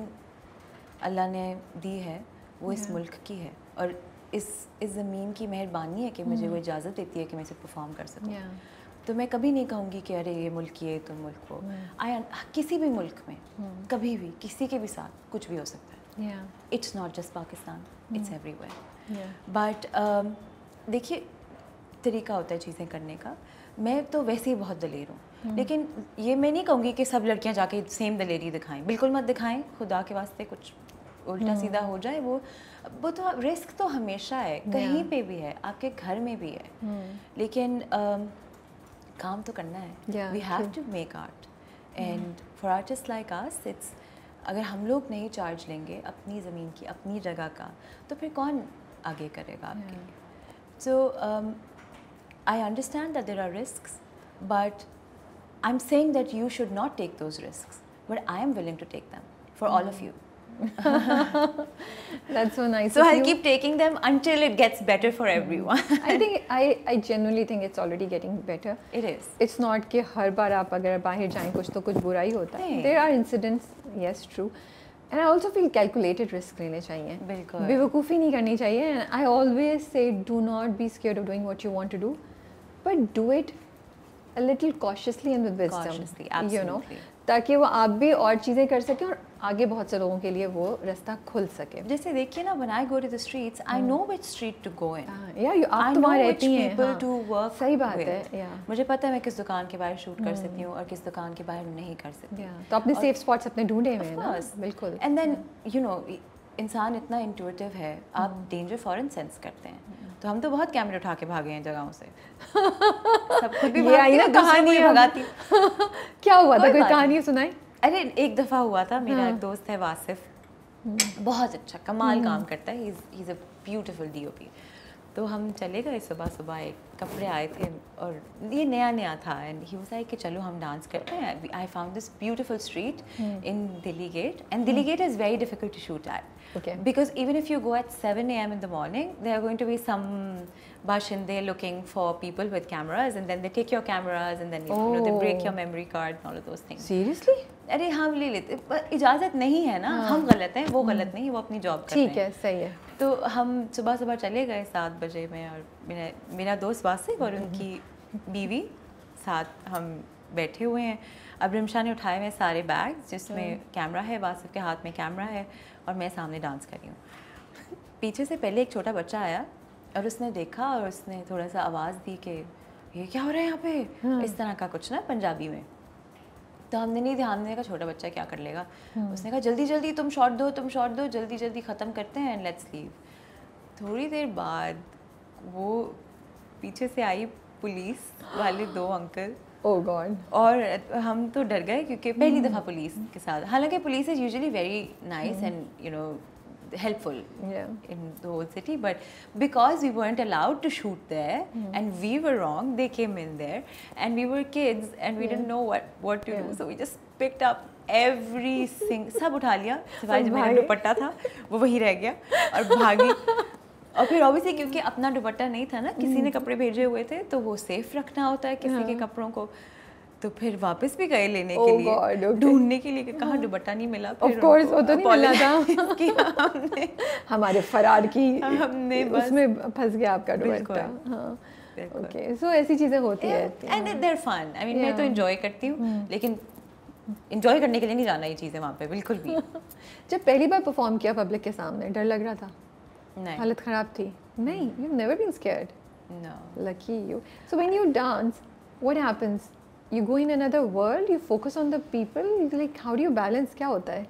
अल्लाह ने दी है वो इस मुल्क की है, और इस ज़मीन की मेहरबानी है कि मुझे वो इजाज़त देती है कि मैं इसे परफॉर्म कर सकूँ। तो मैं कभी नहीं कहूँगी कि अरे ये मुल्क ये तो मुल्क वो। किसी भी मुल्क में कभी भी किसी के भी साथ कुछ भी हो सकता है। It's not just Pakistan, it's everywhere. But देखिए तरीका होता है चीज़ें करने का। मैं तो वैसे ही बहुत दलेर हूँ, लेकिन ये मैं नहीं कहूँगी कि सब लड़कियाँ जाके सेम दलेरी दिखाएं, बिल्कुल मत दिखाएं, खुदा के वास्ते कुछ उल्टा सीधा हो जाए वो तो रिस्क तो हमेशा है, कहीं पे भी है, आपके घर में भी है, लेकिन काम तो करना है। We have to make art, and for artist like us it's, अगर हम लोग नहीं चार्ज लेंगे अपनी ज़मीन की, अपनी जगह का, तो फिर कौन आगे करेगा आपके लिए? So I understand that there are risks, but I am saying that you should not take those risks, but I am willing to take them for all of you. That's so nice. So I'll keep taking them until it gets better for everyone. I genuinely think it's already getting better. It is. It's not कि हर बार आप अगर बाहर जाएं कुछ तो कुछ बुरा ही होता है. There are incidents, yes, true. And I also feel calculated risk लेने चाहिए. बिल्कुल. बेवकूफ़ी नहीं करनी चाहिए. And I always say do not be scared of doing what you want to do, but do it a little cautiously and with wisdom. Cautiously, absolutely. You know, ताकि वो आप भी और चीज़ें कर सकें और आगे बहुत से लोगों के लिए वो रास्ता खुल सके। जैसे देखिए ना, when I go to the streets, I know which street to go in. आप तो वहाँ रहती हैं, people to work सही बात with. है। मुझे पता है मैं किस दुकान के बाहर शूट कर सकती हूँ और किस दुकान के बाहर नहीं कर सकती। तो अपने सेफ स्पॉट्स अपने ढूंढे हुए हैं ना, बिल्कुल। एंड देन यू नो, इंसान इतना इंट्यूटिव है, आप डेंजर फॉरन सेंस करते हैं, तो हम तो बहुत कैमरे उठा के भागे हैं जगहों से। सब खुद भी भागती हैं, कहानी भगाती। क्या हुआ था, कोई कहानी सुनाई? अरे एक दफ़ा हुआ था, मेरा एक दोस्त है वासिफ, बहुत अच्छा कमाल काम करता है, he is a beautiful DOP। तो हम चले गए सुबह सुबह, एक कपड़े आए थे और ये नया नया था, एंड ही वाज लाइक कि चलो हम डांस करते हैं। I found this beautiful street in Delhi Gate, and Delhi Gate is very difficult to shoot at, because even if you go at 7 a.m. in the morning, there are going to be some bashinde looking for people with cameras, and then they take your cameras, and then you know, they break your memory card and all of those things. Seriously? अरे हम ले लेते, इजाज़त नहीं है ना, हम गलत हैं, वो गलत नहीं, वो अपनी जॉब कर रहे हैं। ठीक है, सही है। तो हम सुबह सुबह चले गए 7 बजे में, और मेरा दोस्त वासिफ और उनकी बीवी साथ हम बैठे हुए हैं। अब रिमशा ने उठाए हुए सारे बैग्स जिसमें कैमरा है, वासिफ के हाथ में कैमरा है, और मैं सामने डांस कर रही हूँ। पीछे से पहले एक छोटा बच्चा आया और उसने देखा और उसने थोड़ा सा आवाज़ दी कि ये क्या हो रहा है यहाँ पे, इस तरह का कुछ ना पंजाबी में। तो हमने नहीं ध्यान देने का, छोटा बच्चा क्या कर लेगा। उसने कहा जल्दी जल्दी तुम शॉट दो, जल्दी जल्दी ख़त्म करते हैं एंड लेट्स लीव। थोड़ी देर बाद वो पीछे से आई पुलिस वाले 2 अंकल, ओह गॉड, और हम तो डर गए क्योंकि पहली दफ़ा पुलिस के साथ, हालांकि police is usually very nice and you know helpful in the whole city, but because we weren't allowed to shoot there and we were wrong, they came in there and we were kids and we didn't know what to do, so we just picked up every single, सब उठा लिया सिवाय जो मेरा दुपट्टा था वो वही रह गया और भागी। और फिर ऑब्वियसली क्योंकि अपना दुपट्टा नहीं था ना, किसी ने कपड़े भेजे हुए थे तो वो सेफ रखना होता है किसी के कपड़ों को, तो फिर वापस भी गए लेने के लिए, ढूंढने के लिए कि कहाँ दुपट्टा नहीं मिला। ऑफ कोर्स वो तो नहीं मिला था हमने हमारे फरार की हमने उसमें फंस गया आपका दुपट्टा। हाँ ओके, सो ऐसी चीज़ें होती है and there fun. I mean मैं तो एंजॉय करती हूँ, लेकिन एंजॉय करने के लिए नहीं जाना ये चीज़ें वहाँ पे बिल्कुल भी। जब पहली बार परफॉर्म किया पब्लिक के सामने, डर लग रहा था? नहीं, हालत ख़राब थी? नहीं, you've never been scared? No. Lucky you. So when you dance, what happens? You go in another world, you focus on the people, like how do you balance? क्या होता है?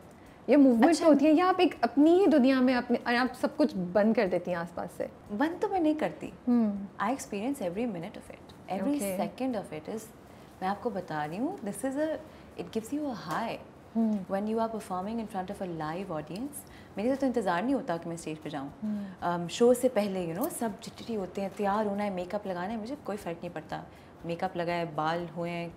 ये मूवमेंट होती है या आप एक अपनी ही दुनिया में अपने आप सब कुछ बंद कर देती हैं आसपास से? बंद तो मैं नहीं करती। I experience every minute of it, every second of it is, मैं आपको बता रही हूँ, this is it gives you a high when you are performing in front of a live audience. मेरे तो इंतज़ार नहीं होता कि मैं स्टेज पे जाऊँ। शो से पहले यू नो सब चिट्ठी होते हैं, तैयार होना है, मेकअप लगाना है, मुझे कोई फ़र्क नहीं पड़ता, मेकअप लगाए, बाल हुए हैं,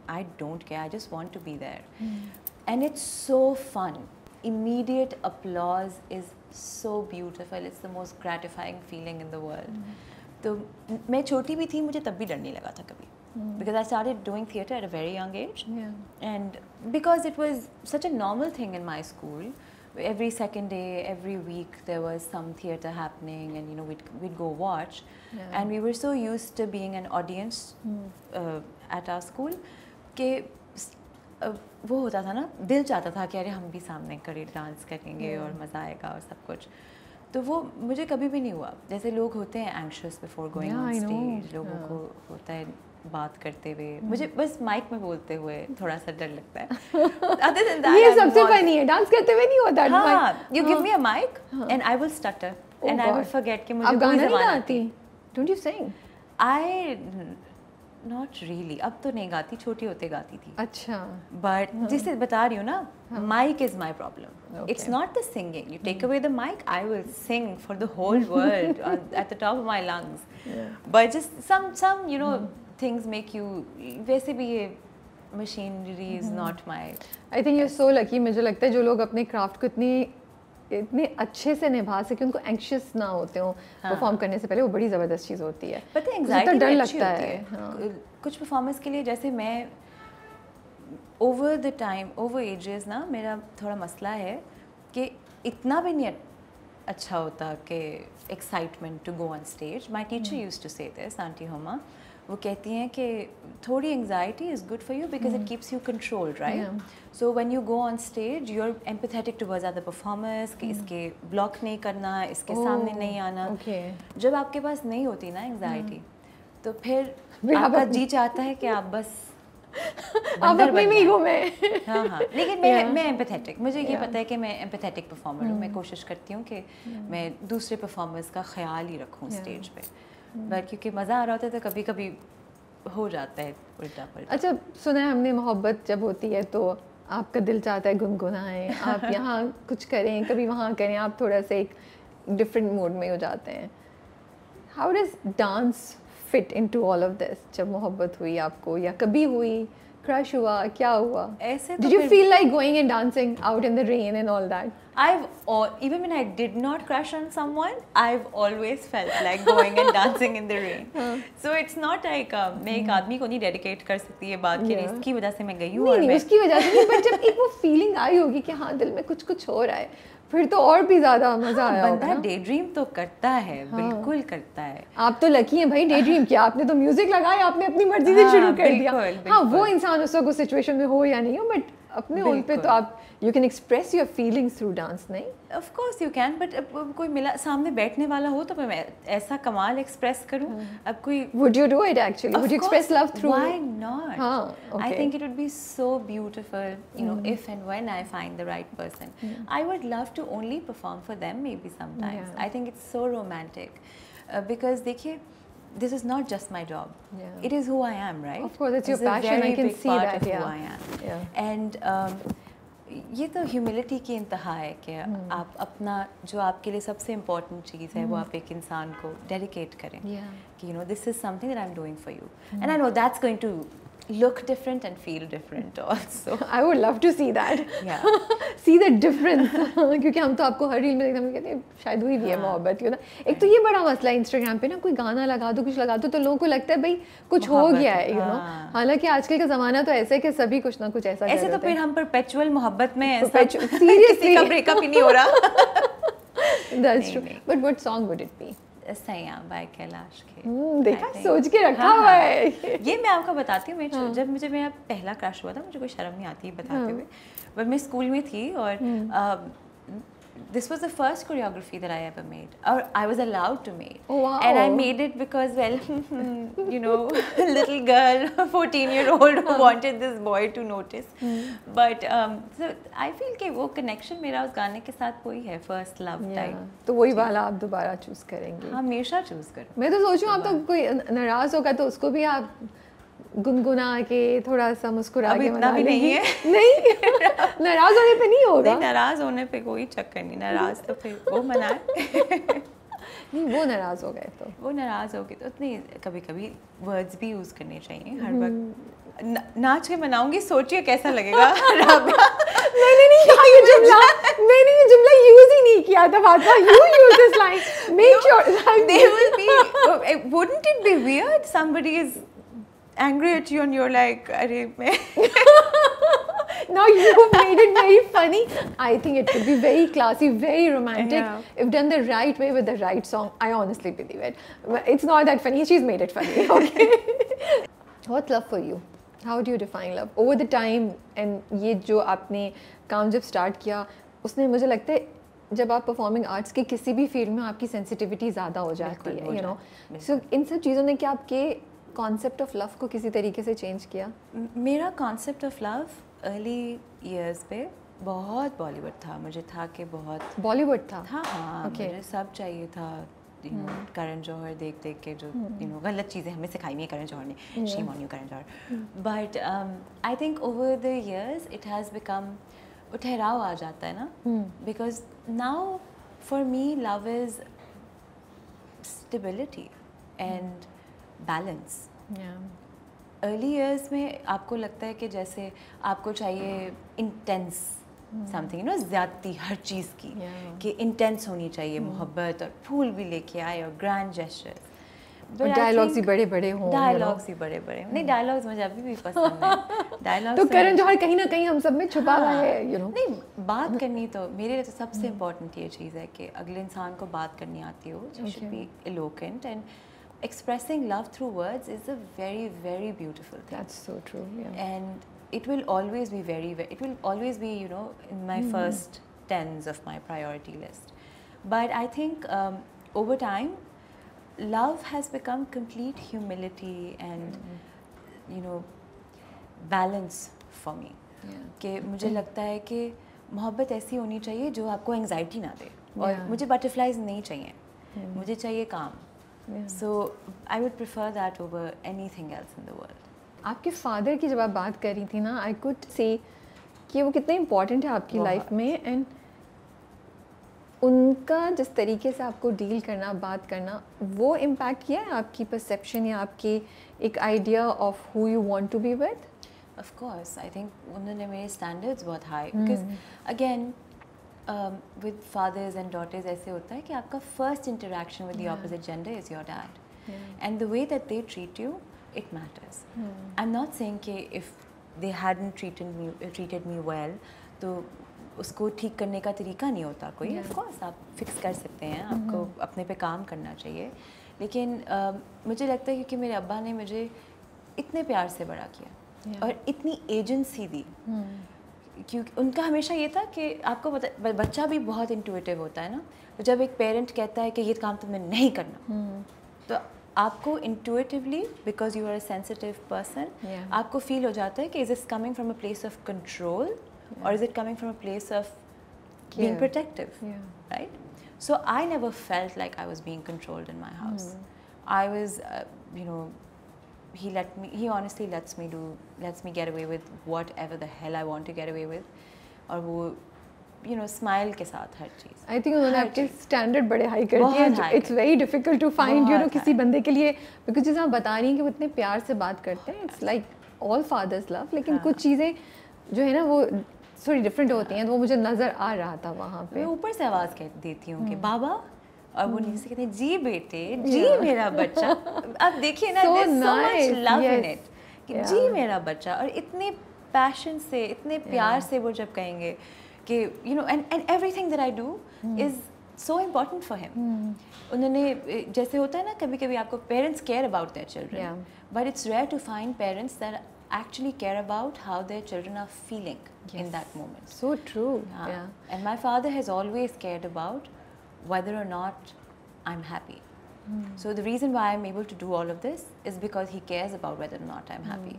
I don't care, I just want to be there and it's so fun. Immediate applause is so beautiful, it's the most gratifying feeling in the world. तो मैं छोटी भी थी, मुझे तब भी डर नहीं लगा था कभी, because I started doing theatre at a very young age, and because it was such a normal thing in my school, every second day, every week there was some theatre happening, and you know we'd go watch, and we were so used to being an audience at our school कि वो होता था ना, दिल चाहता था कि अरे हम भी सामने करें, डांस करेंगे और मज़ा आएगा और सब कुछ। तो वो मुझे कभी भी नहीं हुआ। जैसे लोग होते हैं anxious before going on stage, लोगों को होता है बात करते हुए, मुझे बस माइक में बोलते हुए थोड़ा सा डर लगता है। Other than that, ये सबसे फनी है, डांस करते हुए नहीं होता। हाँ, you give me a mic and I will stutter and I will forget कि मुझे कोई ज़बान नहीं आती। Don't you sing? I not really, अब तो नहीं गाती, छोटी होते गाती थी। अच्छा, बट जिसे बता रही हूँ ना, mic is my problem, it's not the singing. You take away the mic, I will sing for the whole world at the top of my lungs, but just some you know things make you, वैसे भी ये machinery is not my. I think you are so lucky. मुझे लगता है जो लोग अपने craft को इतने अच्छे से निभा सके, उनको एंग्शियस ना होते हो परफॉर्म करने से पहले, वो बड़ी ज़बरदस्त चीज़ होती है। पता है एंग्जाइटी डर लगता है कुछ परफॉर्मेंस के लिए। जैसे मैं over the time, over ages ना, मेरा थोड़ा मसला है कि इतना भी नहीं अच्छा होता कि excitement to go on stage. My teacher used to say this, aunty Homa, वो कहती हैं कि थोड़ी anxiety is good for you because it keeps you control, right? So when you go on stage you are empathetic towards other performers कि इसके block नहीं करना, इसके सामने नहीं आना। जब आपके पास नहीं होती ना एंग्जाइटी, तो फिर आपका जी चाहता है कि आप बस आप अपने ईगो में। हाँ हाँ, लेकिन मैं एम्पैथेटिक, मुझे ये पता है कि मैं एम्पैथेटिक परफॉर्मर हूँ। मैं कोशिश करती हूँ कि मैं दूसरे परफॉर्मर्स का ख्याल ही रखूँ स्टेज पे, बट क्योंकि मज़ा आ रहा होता है तो कभी कभी हो जाता है उल्टा पलटा। अच्छा, सुना है हमने, मोहब्बत जब होती है तो आपका दिल चाहता है गुनगुनाएं, आप यहाँ कुछ करें, कभी वहाँ करें, आप थोड़ा सा एक डिफरेंट मूड में हो जाते हैं। How does dance fit into all of this? जब मोहब्बत हुई आपको, या कभी हुई, क्रश हुआ, क्या हुआ? ऐसे did you feel like going and dancing out in the rain and all that? Even when I did not crush on someone, I've always felt like going and dancing in the rain. So it's not like मैं एक आदमी को नहीं dedicate कर सकती ये बात कि इसकी वजह से मैं गई हूँ। नहीं, उसकी वजह से नहीं, बट जब एक वो फीलिंग आई होगी कि हाँ दिल में कुछ हो रहा है, फिर तो और भी ज़्यादा मज़ा आया होगा। बंदा डे ड्रीम तो करता है, बिल्कुल करता है। आप तो लकी हैं भाई, डे ड्रीम किया आपने, तो म्यूजिक लगाया आपने अपनी मर्जी से शुरू कर दिया। हाँ, वो इंसान उस वक्त उस सिचुएशन में हो या नहीं हो, बट अपने ओन पे तो आप you can express your feelings through dance, नहीं? Of course you can, but अब कोई मिला सामने बैठने वाला हो तो मैं ऐसा कमाल एक्सप्रेस करूं। अब कोई would you do it actually? Would you express love through? Why not? हाँ, I think it would be so beautiful, you know, if and when I find the right person. I would love to only perform for them maybe sometimes. I think it's so romantic because देखिए, this is not just my job. It is who I am, right? Of course, it's your passion. I can see that. Who I am. And ये तो humility की इंतहा है कि आप अपना जो आपके लिए सबसे इम्पोर्टेंट चीज़ है वो आप एक इंसान को डेडिकेट करें कि you know this is something that I am doing for you, and I know that's going to look different and feel different also. I would love to see that. Yeah. See the difference. क्योंकि हम तो आपको हर reel में देखते हैं, कहते हैं शायद हुई भी है मोहब्बत, यू ना। एक तो ये बड़ा मसला है इंस्टाग्राम पे ना, कोई गाना लगा दो, कुछ लगा दो तो लोगों को लगता है भाई कुछ हो गया है, यू नो। हालांकि आजकल का ज़माना तो ऐसा है कि सभी कुछ ना कुछ ऐसा कर ऐसे तो फिर हम परपेचुअल मोहब्बत में सीरियसली का ब्रेकअप ही नहीं हो रहा। That's true. But what song would it be? सैया बाय कैलाश खेर। देखा, सोच के रखा हुआ है। ये मैं आपको बताती हूँ, मैं जब मुझे मेरा पहला क्रश हुआ था, मुझे कोई शर्म नहीं आती बताते हुए, बट मैं स्कूल में थी और this was the first choreography that I ever made, or I was allowed to make. Oh, wow. And I made it because, well, you know, little girl, 14-year-old who wanted this boy to notice. But so I feel कि वो connection मेरा उस गाने के साथ वही है, first love type. तो वही वाला आप दोबारा चूज करेंगे? हमेशा चूज करूँ। मैं तो सोचूं आप तो कोई नाराज होगा तो उसको भी आप गुनगुना के थोड़ा सा मुस्कुरा के इतना भी नहीं है। नहीं, नाराज होने पे नहीं होगा। नहीं, नाराज होने पे कोई चक्कर नहीं, नाराज तो फिर वो मनाए। नहीं, वो नाराज हो गए तो वो नाराज हो गए तो उतनी कभी कभी वर्ड्स भी यूज करने चाहिए हर वक्त। नाच के मनाऊंगी, सोचिए कैसा लगेगा। मैंने ये जुमला यूज ही नहीं किया था। बात you use this line, make sure they will be, wouldn't it be weird somebody is angry at you and you're like, अरे मैं now you've made it very funny. I think it could be very classy, very romantic, if done the right way with the right song. I honestly believe it. It's not that funny, she's made it funny. Okay. What's love for you? How do you define love over the time? And ये जो आपने काम जब start किया, उसने मुझे लगता है जब आप परफॉर्मिंग आर्ट्स के किसी भी फील्ड में आपकी सेंसिटिविटी ज़्यादा हो जाती है, यू नो, सो इन सब चीज़ों ने क्या आपके कॉन्सेप्ट ऑफ लव को किसी तरीके से चेंज किया? मेरा concept of love early years पे बहुत बॉलीवुड था। मुझे था कि बहुत बॉलीवुड था। हाँ, मुझे सब चाहिए था। करण जौहर देख देख के जो यू नो गलत चीज़ें हमें सिखाई हुई है करण जौहर ने, shame on you Karan Johar. But I think over the years it has become, वो ठहराव आ जाता है ना, because now for me love is stability and balance. Early years में आपको लगता है कि जैसे आपको चाहिए इंटेंस समथिंग, यू नो, ज़्यादती हर चीज़ की, कि इंटेंस होनी चाहिए मोहब्बत, और फूल भी लेके आए और ग्रैंड जेस्चर्स, डायलॉग्स ही बड़े बड़े हों। डायलॉग्स ही बड़े बड़े नहीं, डायलॉग्स मुझे अभी भी पसंद है। डायलॉग्स तो करण जौहर कहीं ना कहीं हम सब में छुपा हुआ है, यू नो। नहीं, बात करनी तो मेरे लिए तो सबसे इम्पोर्टेंट ये चीज़ है कि अगले इंसान को बात करनी आती हो, she should be eloquent, and expressing love through words is a very, very beautiful thing. That's so true, yeah. And it will always be it will always be, you know, in my first tens of my priority list. But I think over time, love has become complete humility and, you know, balance for me. कि मुझे लगता है कि मोहब्बत ऐसी होनी चाहिए जो आपको एंग्जाइटी ना दे, और मुझे बटरफ्लाइज नहीं चाहिए, मुझे चाहिए काम। So I would prefer that over anything else in the world. आपके फादर की जब आप बात कर रही थी ना, I could say कि वो कितने इम्पोर्टेंट है आपकी लाइफ में, एंड उनका जिस तरीके से आपको डील करना, बात करना, वो इम्पैक्ट किया है आपकी परसेप्शन या आपकी एक idea of who you want to be with? Of course, I think उन्होंने मेरे स्टैंडर्ड्स बहुत high, because again with fathers and daughters ऐसे होता है कि आपका first interaction with the opposite gender is your dad, and the way that they treat you, it matters. I'm not saying कि if they hadn't treated me well, तो उसको ठीक करने का तरीका नहीं होता कोई। Of course आप फिक्स कर सकते हैं, आपको अपने पे काम करना चाहिए, लेकिन मुझे लगता है क्योंकि मेरे अब्बा ने मुझे इतने प्यार से बड़ा किया और इतनी एजेंसी दी, क्योंकि उनका हमेशा ये था कि आपको पता, बच्चा भी बहुत इंट्यूटिव होता है ना, तो जब एक पेरेंट कहता है कि ये काम तुम्हें नहीं करना, तो आपको intuitively, because you are a sensitive person, आपको फील हो जाता है कि is this coming from a place of control और is it coming from a place of being protective, right? So I never felt like I was being controlled in my house. I was, he honestly lets me get away with whatever the hell I want to get away with. और वो smile के साथ हर चीज़। I think उन्होंने आपके standard बड़े high कर दिए। It's very difficult to find किसी बंदे के लिए, बिकॉज जैसे आप बता रही हैं कि वो इतने प्यार से बात करते हैं, it's like all fathers love, लेकिन कुछ चीज़ें जो है ना वो थोड़ी डिफरेंट होती हैं, तो वो मुझे नज़र आ रहा था वहाँ पे। मैं ऊपर से आवाज़ कह देती हूँ कि बाबा, और वो नीचे से कहते हैं जी बेटे, जी मेरा बच्चा। अब देखिए ना, there's so much love in it कि जी मेरा बच्चा, और इतने पैशन से, इतने प्यार से वो जब कहेंगे कि and everything that I do is so important for him. उन्होंने, जैसे होता है ना कभी कभी आपको parents care about their children, but it's rare to find parents that actually care about how their children are feeling in that moment. So true. And my father has always cared about whether or not I'm happy. So the reason why I'm able to do all of this is because he cares about whether or not I'm happy.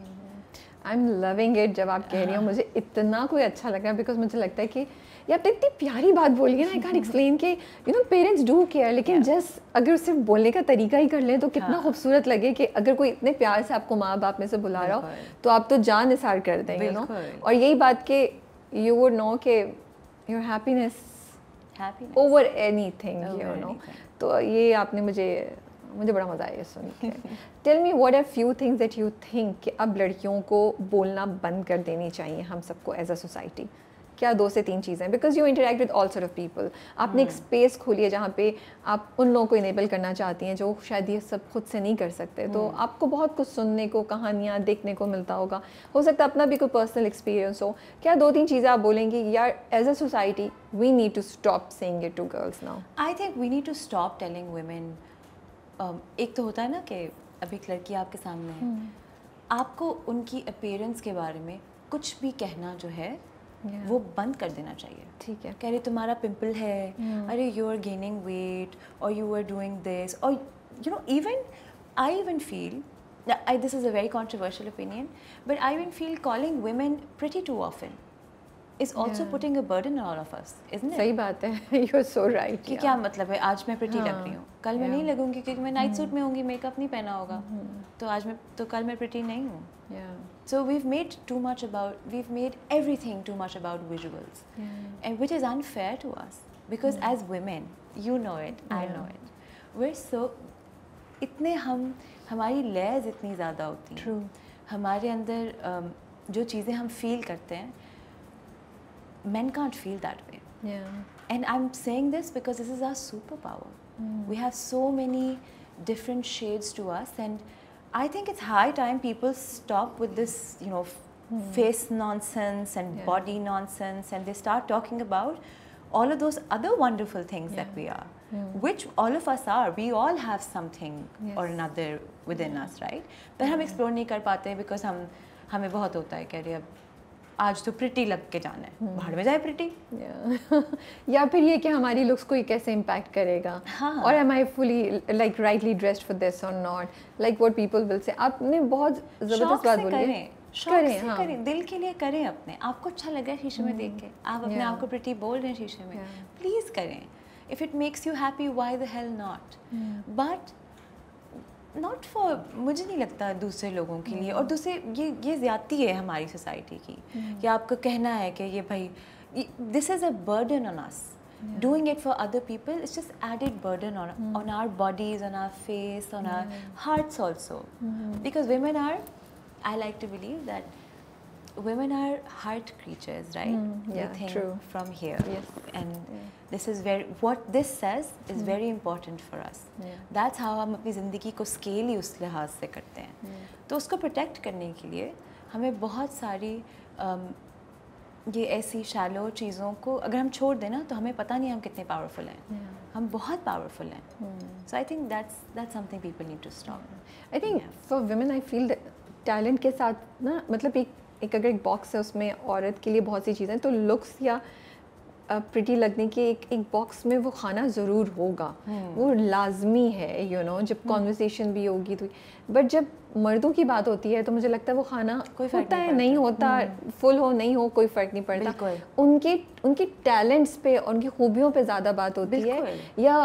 I'm loving it जब आप कह रही हो, मुझे इतना कोई अच्छा लगा, बिकॉज मुझे लगता है कि ये आपने इतनी प्यारी बात बोली है ना, आई कांट एक्सप्लेन कि पेरेंट्स डू केयर, लेकिन जस्ट अगर सिर्फ बोलने का तरीका ही कर लें तो कितना खूबसूरत लगे कि अगर कोई इतने प्यार से आपको माँ बाप में से बुला रहा हो तो आप तो जान निसार कर दें, और यही बात कि यू वुड नो कि योर हैप्पीनेस ओवर एनीथिंग, तो ये आपने मुझे बड़ा मज़ा आया सुन के। Tell me what are few things that you think कि अब लड़कियों को बोलना बंद कर देनी चाहिए हम सबको एज अ सोसाइटी? क्या 2 से 3 चीज़ें, because you interact with all sort of people, आपने एक स्पेस खोली है जहाँ पे आप उन लोगों को इनेबल करना चाहती हैं जो शायद ये सब खुद से नहीं कर सकते, तो आपको बहुत कुछ सुनने को, कहानियाँ देखने को मिलता होगा, हो सकता है अपना भी कोई पर्सनल एक्सपीरियंस हो। क्या 2-3 चीज़ें आप बोलेंगी यार as a society we need to stop saying it to girls now? I think we need to stop telling women, एक तो होता है ना कि अभी एक लड़की आपके सामने है, आपको उनकी अपीयरेंस के बारे में कुछ भी कहना जो है वो बंद कर देना चाहिए। ठीक है, कह रहे तुम्हारा पिंपल है, अरे यू आर गेनिंग वेट, और यू आर डूइंग दिस, और even I even feel, this is a very controversial opinion, but I even feel calling women pretty too often is also putting a burden on all of us, isn't it? सही बात है, you are so right. कि क्या मतलब है, आज मैं pretty लग रही हूँ, कल मैं नहीं लगूंगी क्योंकि मैं नाइट सूट में होंगी, मेकअप नहीं पहना होगा, तो कल मैं pretty नहीं हूँ. So we've made everything too much about visuals, and which is unfair to us because as women, you know it, I know it, we're so इतने हमारी लेयर्स इतनी ज़्यादा होती हैं. True. हमारे अंदर जो चीज़ें हम फील करते हैं, men can't feel that way. And I'm saying this because this is our superpower. We have so many different shades to us, and I think it's high time people stop with this, face nonsense and body nonsense, and they start talking about all of those other wonderful things that we are, which all of us are. We all have something or another within us, right? पर हम explore नहीं कर पाते because हमें बहुत होता है कि अरे अब आज तो प्रिटी लग के जाना है, बाहर में जाए प्रिटी, या फिर ये कि हमारी लुक्स को कैसे इम्पैक्ट करेगा, और am I fully like rightly dressed for this और not, like what people will say. आपने बहुत ज़बरदस्त बात बोली है. करें, दिल के लिए करें, अपने आप को अच्छा लग रहा है शीशे में देख के, आप अपने आप को प्रिटी बोल रहे हैं शीशे में, प्लीज़ करें. If it makes you happy, why the hell not, but not for, मुझे नहीं लगता दूसरे लोगों के लिए. और दूसरे ये ज़्यादती है हमारी सोसाइटी की कि आपको कहना है कि ये भाई, this is a burden on us. Doing it for other people, it's just added burden on our bodies, on our face, on our hearts also. Because women are, I like to believe that women are heart creatures, right? Yeah, we think true. from here. Yes. And this is what this says is very important for us. That's how हम अपनी ज़िंदगी को scale ही उस लिहाज से करते हैं. तो उसको प्रोटेक्ट करने के लिए हमें बहुत सारी ये ऐसी शैलो चीज़ों को अगर हम छोड़ दें ना, तो हमें पता नहीं हम कितने पावरफुल हैं. हम बहुत पावरफुल हैं. So I think that's something people need to stop. I think for women I feel that talent के साथ ना, मतलब एक एक अगर एक बॉक्स है उसमें औरत के लिए बहुत सी चीज़ें, तो लुक्स या प्रिटी लगने के एक बॉक्स में वो खाना ज़रूर होगा, वो लाजमी है, यू नो, जब कॉन्वर्सेशन भी होगी तो। बट जब मर्दों की बात होती है तो मुझे लगता है वो खाना कोई होता है नहीं होता, फुल हो नहीं हो कोई फ़र्क नहीं पड़ता, उनके टैलेंट्स पे, उनकी खूबियों पे ज़्यादा बात होती है। या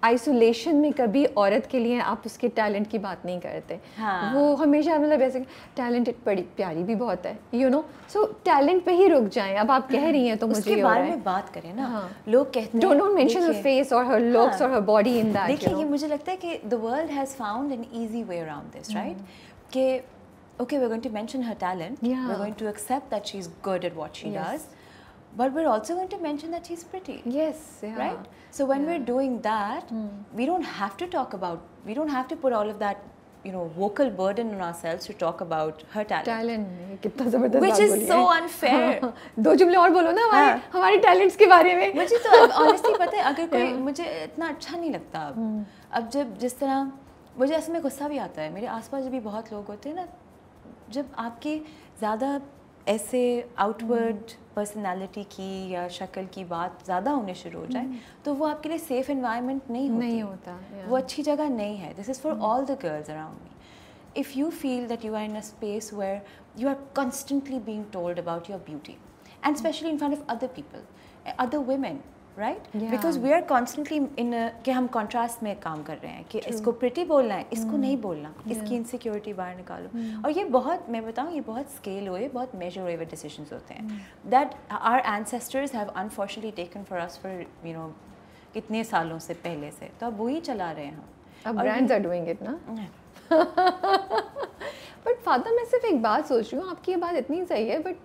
आइसोलेशन में कभी औरत के लिए आप उसके टैलेंट की बात नहीं करते। हाँ। वो हमेशा मतलब ऐसे टैलेंटेड बड़ी प्यारी भी बहुत है, यू नो, सो टैलेंट पे ही रुक जाएं। अब आप कह रही हैं तो मुझे उसके बारे में बात करें ना। हाँ। लोग कहते हैं डोंट मेंशन हर फेस और हर लुक्स और हर बॉडी इन दैट। देखिए ये मुझे लगता है कि the world has found an easy way around this, right, कि okay, we're going to mention her talent, we're going to accept that she's good at what she does, but we're also going to mention that she's pretty. Yes, yeah. Right? So when we're doing that, we don't have to talk about, we don't have to put all of that, you know, vocal burden on ourselves to talk about her talent. कितना ज़बरदस्त Which is so unfair. दो जुमले और बोलो ना हमारे talents के बारे में। मुझे तो honestly पता है, अगर कोई मुझे इतना अच्छा नहीं लगता अब जब जिस तरह मुझे ऐसे में गुस्सा भी आता है। मेरे आसपास भी बहुत लोग होते हैं ना, जब आपकी ज़्यादा ऐसे आउटवर्ड पर्सनालिटी की या शक्ल की बात ज़्यादा होने शुरू हो जाए तो वो आपके लिए सेफ एनवायरनमेंट नहीं होता, वो अच्छी जगह नहीं है। This is for all the girls around me. If you feel that you are in a space where you are constantly being told about your beauty and specially in front of other people, other women, right, because we are constantly in कि हम contrast में काम कर रहे हैं कि इसको pretty बोलना है, इसको नहीं बोलना, इसकी इनसिक्योरिटी बाहर निकालो। और ये बहुत, मैं बताऊँ, ये बहुत स्केल हुए, बहुत मेजर हुए डिसीजंस होते हैं that our ancestors have unfortunately taken for us for you know कितने सालों से पहले से, तो अब वही चला रहे हैं हम। अब ब्रांड्स आर डूइंग इट ना। बट फातिमा, मैं सिर्फ एक बात सोच रही हूँ, आपकी ये बात इतनी सही है, बट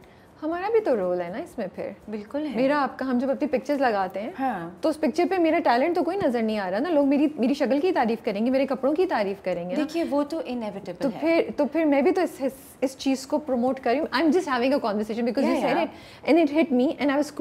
हमारा भी तो रोल है ना इसमें। फिर बिल्कुल है मेरा आपका, हम जब अपनी पिक्चर्स लगाते हैं हाँ। तो उस पिक्चर पे मेरा टैलेंट तो कोई नजर नहीं आ रहा ना। लोग मेरी शक्ल की तारीफ करेंगे, मेरे कपड़ों की तारीफ करेंगे। देखिए वो तो इनएविटेबल है। तो फिर मैं भी तो इस चीज़ को प्रमोट कर रही हूँ। I am just having a conversation because you said it and it hit me and I was,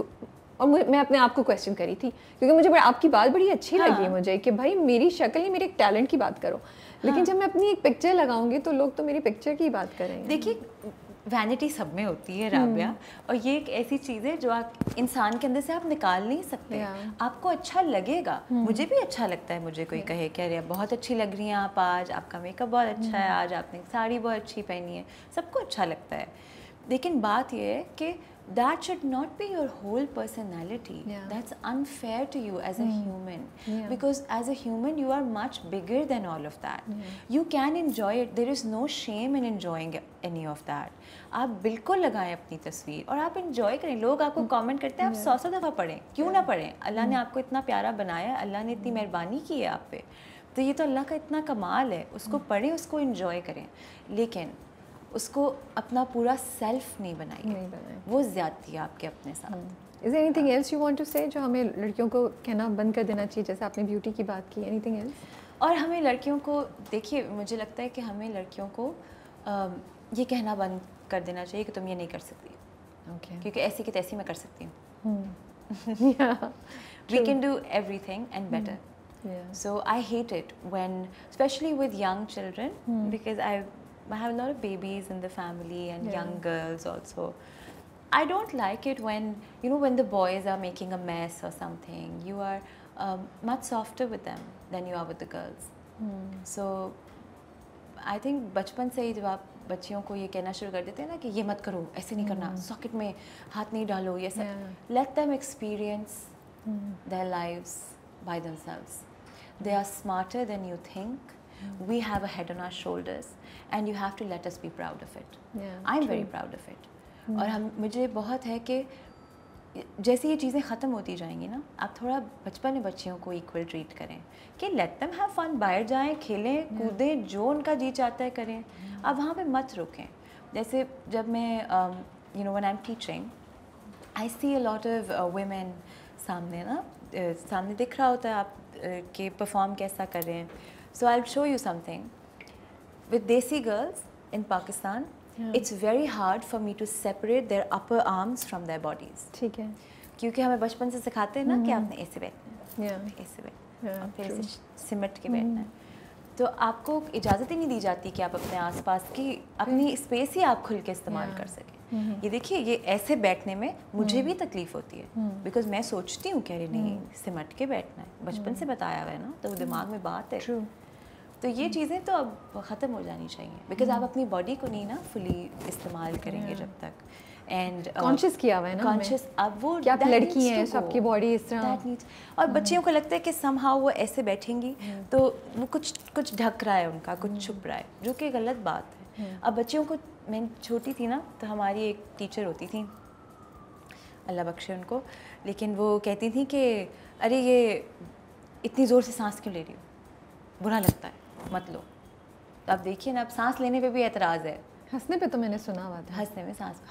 और मैं अपने आप को क्वेश्चन करी थी क्योंकि मुझे आपकी बात बड़ी अच्छी लगी मुझे कि भाई मेरी शक्ल ही मेरे एक टैलेंट की बात करो, लेकिन जब मैं अपनी एक पिक्चर लगाऊंगी तो लोग तो मेरी पिक्चर की बात करेंगे। देखिए वैनिटी सब में होती है राबिया, और ये एक ऐसी चीज़ है जो आप इंसान के अंदर से आप निकाल नहीं सकते। आपको अच्छा लगेगा, मुझे भी अच्छा लगता है, मुझे कोई कहे कि अरे बहुत अच्छी लग रही हैं आप आज, आपका मेकअप बहुत अच्छा है, आज आपने साड़ी बहुत अच्छी पहनी है, सबको अच्छा लगता है। लेकिन बात ये है कि that should not be your whole personality. That's unfair to you as a human, because as a human you are much bigger than all of that. You can enjoy it, there is no shame in enjoying any of that. आप बिल्कुल लगाएं अपनी तस्वीर और आप enjoy करें। लोग आपको comment करते हैं, आप 100 दफ़ा पढ़ें, क्यों ना पढ़ें। अल्लाह ने आपको इतना प्यारा बनाया, अल्लाह ने इतनी मेहरबानी की है आप पे, तो ये तो अल्लाह का इतना कमाल है। उसको पढ़ें, उसको enjoy करें, लेकिन उसको अपना पूरा सेल्फ नहीं बनाइए, वो ज़्यादती है आपके अपने साथ। Is there anything else you want to say जो हमें लड़कियों को कहना बंद कर देना चाहिए, जैसे आपने ब्यूटी की बात की? Anything else? और हमें लड़कियों को, देखिए मुझे लगता है कि हमें लड़कियों को ये कहना बंद कर देना चाहिए कि तुम ये नहीं कर सकती, क्योंकि ऐसी की तैसी मैं कर सकती हूँ। We can do everything and better. So I hate it when, especially with young children, because I have a lot of babies in the family and young girls also. I don't like it when, you know, when the boys are making a mess or something. You are much softer with them than you are with the girls. So I think बचपन से ही जब आप बच्चियों को ये कहना शुरू कर देते हैं ना कि ये मत करो, ऐसे नहीं करना, सॉकेट में हाथ नहीं डालो, ये सब, let them experience their lives by themselves. They are smarter than you think. We have a head on our shoulders and you have to let us be proud of it. I'm very proud of it. और हम, मुझे बहुत है कि जैसे ये चीज़ें ख़त्म होती जाएंगी ना, आप थोड़ा बचपन में बच्चियों को इक्वल ट्रीट करें कि let them have fun, बाहर जाएं, खेलें, कूदें, जो उनका जी चाहता है करें, आप वहाँ पे मत रुकें। जैसे जब मैं you know, when I'm teaching, I see a lot of women सामने ना, सामने दिख रहा होता है आप कि परफॉर्म कैसा कर रहे हैं। So I'll show you something. With Desi girls in Pakistan, it's very hard for me to separate their upper arms from their bodies. ठीक है। क्योंकि हमें बचपन से सिखाते हैं ना कि आपने ऐसे बैठना है, ऐसे बैठना है, फिर ऐसे सिमट के बैठना है। तो आपको इजाज़त ही नहीं दी जाती कि आप अपने आसपास की अपनी स्पेस ही आप खुल के इस्तेमाल कर सकें। ये देखिए ये ऐसे बैठने में मुझे भी तकलीफ होती है, बिकॉज मैं सोचती हूँ कि अरे नहीं सिमट के बैठना है, बचपन से बताया हुआ है ना, तो दिमाग में बात है। तो ये चीज़ें तो अब ख़त्म हो जानी चाहिए, बिकॉज आप अपनी बॉडी को नहीं ना फुली इस्तेमाल करेंगे जब तक। एंड कॉन्शियस किया हुआ है ना कॉन्शियस, अब वो कि आप लड़की हैं, सबकी बॉडी इस तरह, और बच्चियों को लगता है कि समहाउ वो ऐसे बैठेंगी तो वो कुछ ढक रहा है उनका, कुछ छुप रहा है, जो कि गलत बात है। अब बच्चियों को, मैं छोटी थी ना तो हमारी एक टीचर होती थी, अल्लाह बख्शे उनको, लेकिन वो कहती थी कि अरे ये इतनी ज़ोर से सांस क्यों ले रही हो, बुरा लगता है, मत लो। तो आप देखिए ना, अब सांस लेने पे भी एतराज़ है, हंसने पे तो मैंने सुना हुआ था,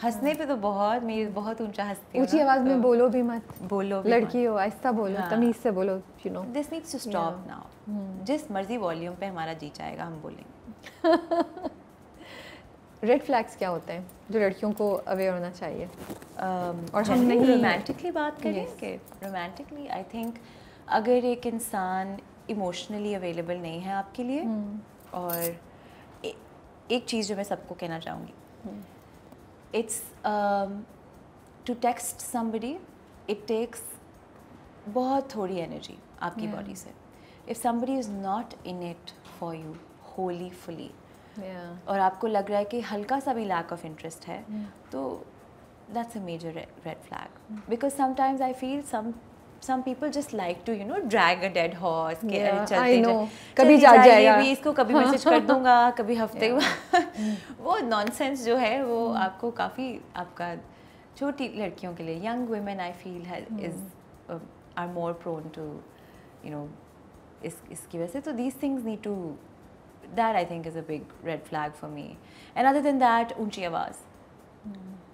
हंसने पे तो बहुत, मेरी बहुत ऊंचा हंसती हूँ, ऊंची आवाज़ में बोलो भी मत, बोलो लड़की हो आहिस्ता बोलो, तमीज़ से बोलो, you know this needs to stop now. जिस मर्जी वॉल्यूम पे हमारा जी चाहेगा हम बोलेंगे। रेड फ्लैग्स क्या होते हैं जो लड़कियों को अवेयर होना चाहिए? और हम नहीं रोमांटिकली बात करें कि रोमांटिकली आई थिंक अगर एक इंसान इमोशनली अवेलेबल नहीं है आपके लिए, और एक चीज़ जो मैं सबको कहना चाहूँगी, it's to text somebody, it takes बहुत थोड़ी एनर्जी आपकी बॉडी से। If somebody is not in it for you wholly fully, और आपको लग रहा है कि हल्का सा भी लैक ऑफ इंटरेस्ट है, तो that's a major red flag, because sometimes I feel some people just like to drag a dead horse के चलते कभी जा जाएगा, इसको कभी मैसेज कर दूंगा, कभी हफ्ते वो नॉनसेंस जो है वो आपको काफ़ी, आपका छोटी लड़कियों के लिए, young women I feel is are more prone to इसकी वजह से, तो these things need to, that I think is a big red flag for me. And other than that, ऊंची आवाज़,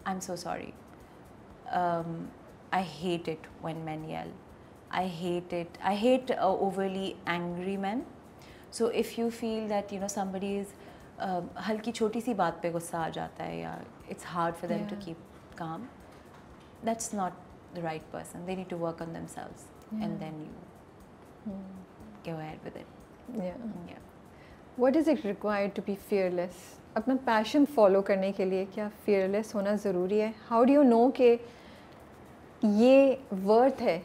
I'm so sorry. I hate it when men yell. I hate it. I hate overly angry men. So if you feel that somebody is हल्की छोटी सी बात पे गुस्सा आ जाता है, या it's hard for them to keep calm, that's not the right person. They need to work on themselves, and then you go ahead with it. Yeah. What is it required to be fearless? अपना passion follow करने के लिए क्या fearless होना ज़रूरी है? How do you know कि ये वर्थ है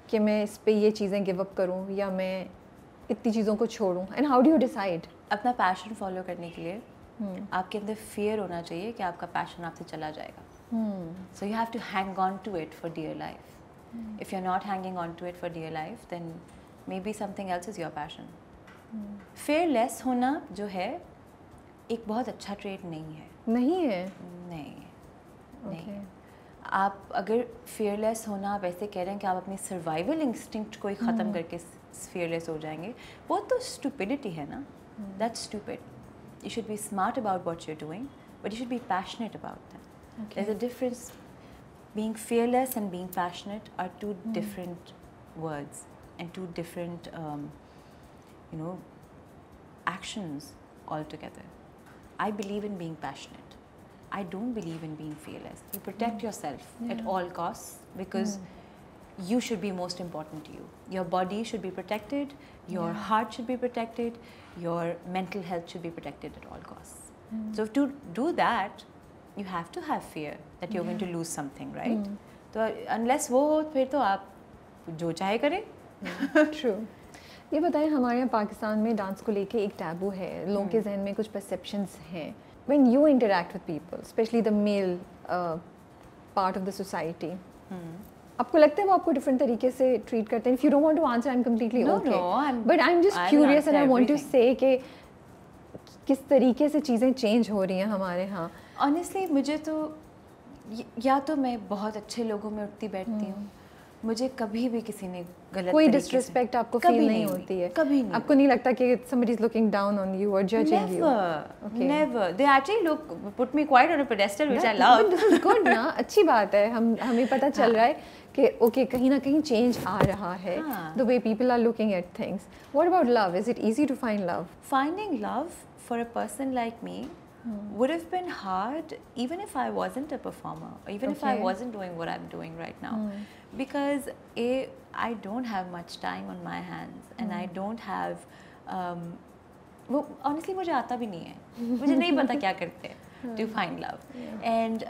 कि मैं इस पे ये चीज़ें गिव अप करूँ या मैं इतनी चीज़ों को छोड़ूँ? And how do you decide? अपना पैशन फॉलो करने के लिए आपके अंदर फियर होना चाहिए कि आपका पैशन आपसे चला जाएगा. So you have to hang on to it for dear life. If you are not hanging on to it for dear life, then maybe something else is your passion. Fearless होना जो है एक बहुत अच्छा trade नहीं है. नहीं है? नहीं. आप अगर फेयरलेस होना, आप ऐसे कह रहे हैं कि आप अपनी सर्वाइवल इंस्टिंक्ट को ही ख़त्म करके फेयरलेस हो जाएंगे, वो तो स्टूपिडिटी है ना. That's stupid. You should be smart about what you're doing, but you should be passionate about that. Okay. There's a difference. Being fearless and being passionate are two different words and two different, actions altogether. I believe in being passionate. I don't believe in being fearless. You protect yourself at all costs because you should be most important to you. Your body should be protected, your heart should be protected, your mental health should be protected at all costs. So to do that, you have to have fear that you're going to lose something, right? So unless वो हो, फिर तो आप जो चाहे करें. True. ये बताएं, हमारे यहाँ पाकिस्तान में डांस को लेके एक टैबू है. लोगों के जहन में कुछ परसेप्शंस हैं. When you interact with people, especially the male part of the society, आपको लगता है वो आपको डिफरेंट तरीके से ट्रीट करते हैं? If you don't want to answer, I'm completely okay. But I'm just curious and I want to say कि किस तरीके से चीज़ें चेंज हो रही हैं हमारे यहाँ. Honestly, मुझे तो या तो मैं बहुत अच्छे लोगों में उठती बैठती हूँ. मुझे कभी भी किसी ने गलत कोई डिसरिस्पेक्ट आपको फील नहीं होती है? कभी नहीं. आपको नहीं लगता कि somebody is looking down on you or judging you? Never. They actually put me quite on a pedestal, which I love. But this is good ना, अच्छी बात है. हमें पता चल रहा है कि ओके कहीं ना कहीं चेंज आ रहा है. The way people are looking at things. What about love? Is it easy to find love? Finding love for a person like me would have been hard even if I wasn't a performer, or even if I wasn't doing what I'm doing right now. Because I don't have much time on my hands and I don't have वो honestly मुझे आता भी नहीं है. मुझे नहीं पता क्या करते हैं. to find love. And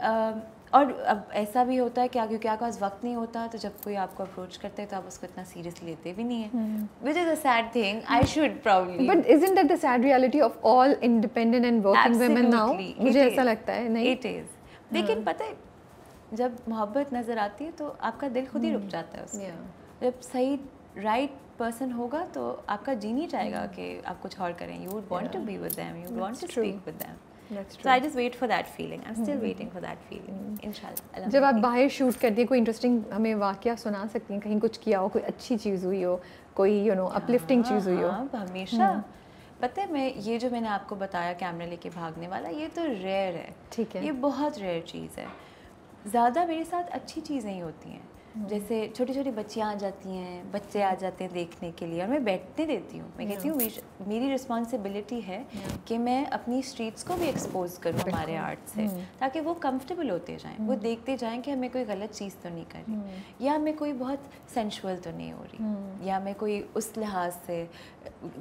और अब ऐसा भी होता है क्या, क्योंकि आपके पास वक्त नहीं होता, तो जब कोई आपको अप्रोच करता है तो आप उसको इतना सीरियसली लेते भी नहीं है, which is a sad thing. I should probably. But isn't that the sad reality of all independent and working women now? मुझे ऐसा लगता है नहीं. It is. लेकिन पता है जब मोहब्बत नज़र आती है तो आपका दिल खुद ही रुक जाता है उससे. जब सही राइट पर्सन होगा तो आपका जी नहीं चाहेगा कि आप कुछ और करें. You would want to be with them. You would want to speak with them. So I just wait for that feeling. I'm still waiting for that feeling. Inshallah. जब आप बाहर शूट करती हैं कोई इंटरेस्टिंग हमें वाकया सुना सकती हैं, कहीं कुछ किया हो, कोई अच्छी चीज़ हुई हो, कोई अपलिफ्टिंग चीज़ हुई हो? हमेशा. पता है मैं ये जो मैंने आपको बताया कैमरा लेके भागने वाला, ये तो रेयर है. ठीक है. ये बहुत रेयर चीज़ है. ज़्यादा मेरे साथ अच्छी चीज़ें ही होती हैं. जैसे छोटी छोटी बच्चियाँ आ जाती हैं, बच्चे आ जाते हैं देखने के लिए, और मैं बैठने देती हूँ. मैं कहती हूँ मेरी रिस्पॉन्सिबिलिटी है कि मैं अपनी स्ट्रीट्स को भी एक्सपोज करूँ हमारे आर्ट से, ताकि वो कंफर्टेबल होते जाएं, वो देखते जाएं कि हमें कोई गलत चीज़ तो नहीं कर रही, या हमें कोई बहुत सेंशुअल तो नहीं हो रही, या हमें कोई उस लिहाज से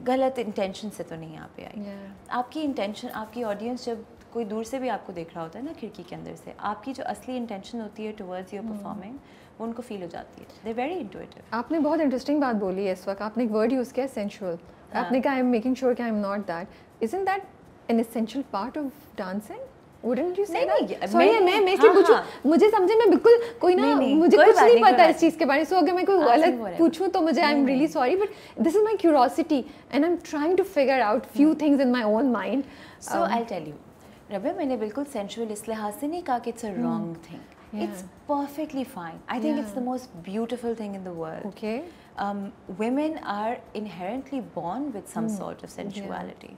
गलत इंटेंशन से तो नहीं यहाँ पे आई. आपकी इंटेंशन, आपकी ऑडियंस जब कोई दूर से भी आपको देख रहा होता है ना खिड़की के अंदर से, आपकी जो असली इंटेंशन होती है टुवर्ड्स योर परफॉर्मिंग, वो उनको फील हो जाती है. They very intuitive. आपने बहुत इंटरेस्टिंग बात बोली है इस वक्त. आपने एक वर्ड यूज़ किया सेंशुअल. आपने कहा आई एम मेकिंग श्योर कि I am not that. Isn't that an essential part of dancing? Wouldn't you say that? Sorry, मैं इसलिए पूछूं, मुझे समझे मैं बिल्कुल कोई ना, मुझे कुछ नहीं पता इस चीज़ के बारे में. सो अगर मैं कोई गलत पूछूं तो मुझे I am really sorry, but this is my curiosity and I am trying to figure out few things in my own mind. So I tell you Rabia, मैंने बिल्कुल सेंशुअल इस लिहाज से नहीं कहा कि it's a wrong thing. It's perfectly fine. I think it's the most beautiful thing in the world. Okay. Women are inherently born with some sort of sensuality.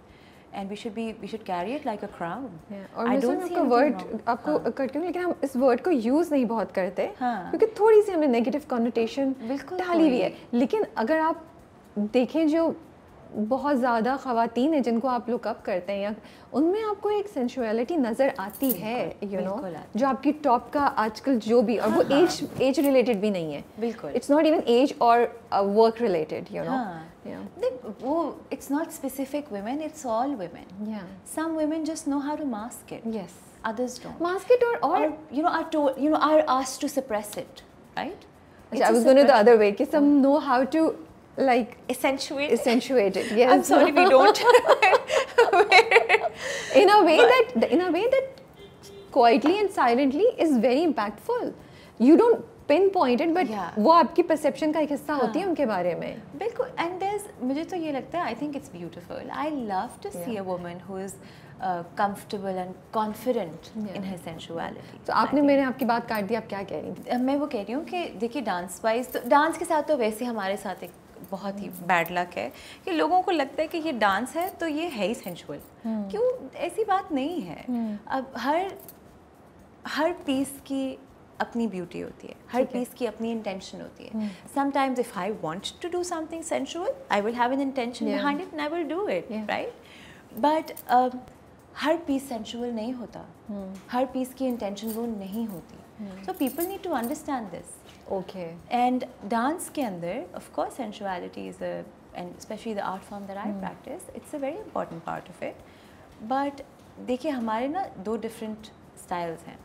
And we should carry it like a crown. और मैं आपका word आपको करती हूँ, लेकिन हम इस word को यूज़ नहीं बहुत करते, क्योंकि थोड़ी सी हमने नेगेटिव कॉनोटेशन डाली हुई है. लेकिन अगर आप देखें जो बहुत ज़्यादा ख़वातीन हैं जिनको आप लुक अप करते हैं, या उनमें आपको एक सेंशुअलिटी नज़र आती है, जो आपकी टॉप का आजकल जो भी, और वो एज रिलेटेड भी नहीं है. बिल्कुल. इट्स नॉट इवन एज और वर्क रिलेटेड, वो it's not specific women, it's all women. Some women just know how to mask it. Yes. Others don't. Mask it or are told, are asked to suppress it, right? I was going to the other way. कि some know how to like accentuate it. Yes. I'm sorry, we don't. in a way that quietly and silently is very impactful. You don't pinpoint it, but वो आपकी perception का एक हिस्सा होती है उनके बारे में. बिल्कुल. And there's, मुझे तो ये लगता है, I think it's beautiful. I love to see a woman who is comfortable and confident in her sensuality. तो आपने मैंने आपकी बात काट दी. आप क्या कह रही थी? मैं वो कह रही हूँ कि देखिए डांस वाइज तो, डांस के साथ तो वैसे हमारे साथ एक बहुत ही बैड लक है कि लोगों को लगता है कि ये डांस है तो ये है ही सेंशुअल. क्यों? ऐसी बात नहीं है. अब हर पीस की अपनी ब्यूटी होती है, हर पीस की अपनी इंटेंशन होती है. Sometimes if I want to do something sensual, I will have an intention behind it and I will do it, right? But हर पीस सेंशुअल नहीं होता, हर पीस की इंटेंशन वो नहीं होती. So people need to understand this. Okay. And dance के अंदर, of course, sensuality is and especially the art form that I practice, it's a very important part of it. But देखिए हमारे ना दो different styles हैं.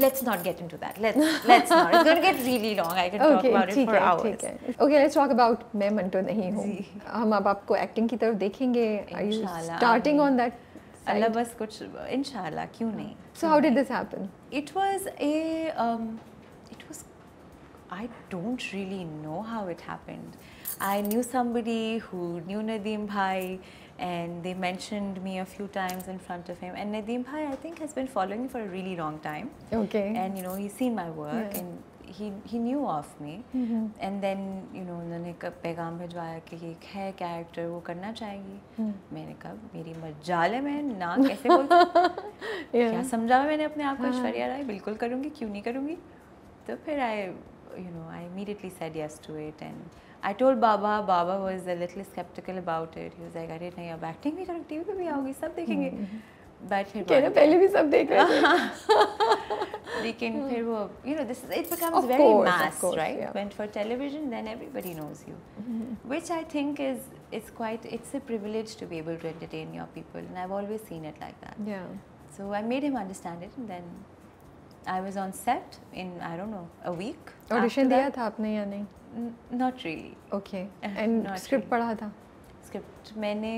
Let's not get into that. Let's not. It's going to get really long. I can talk about it for hours. Okay, let's talk about मैं मंटो नहीं हूँ. हम अब आपको एक्टिंग की तरफ देखेंगे. Are you starting on that? अल्लाह बस कुछ इंशाल्लाह, क्यों नहीं. So how did this happen? It was I don't really know how it happened. I knew somebody who knew Nadeem Bhai, and they mentioned me a few times in front of him. And Nadeem Bhai, I think, has been following me for a really long time. Okay. And he's seen my work, and he knew of me. And then उन्होंने पैगाम भिजवाया कि एक है character, वो करना चाहेगी. मैंने कहा मेरी मजाल है, मैं ना कैसे बोलूं. क्या समझा मैंने अपने आप को ऐश्वर्या राय, बिल्कुल करूँगी, क्यों नहीं करूँगी. तो फिर I immediately said yes to it, and I told Baba was a little skeptical about it. He was like, अरे नहीं, अब एक्टिंग भी करो, टीवी पे भी आओगी, सब देखेंगे. बट फिर कहना पहले भी सब देख रहे थे। लेकिन फिर वो this it becomes Of very course, of mass, course, right? yeah. When for television, then everybody knows you, which I think is quite, it's a privilege to be able to entertain your people, and I've always seen it like that. Yeah. So I made him understand it, and then I was on set in, I don't know, a week. Audition दिया था आपने या नहीं? Not really. Okay, and Not script really. पढ़ा था? Script मैंने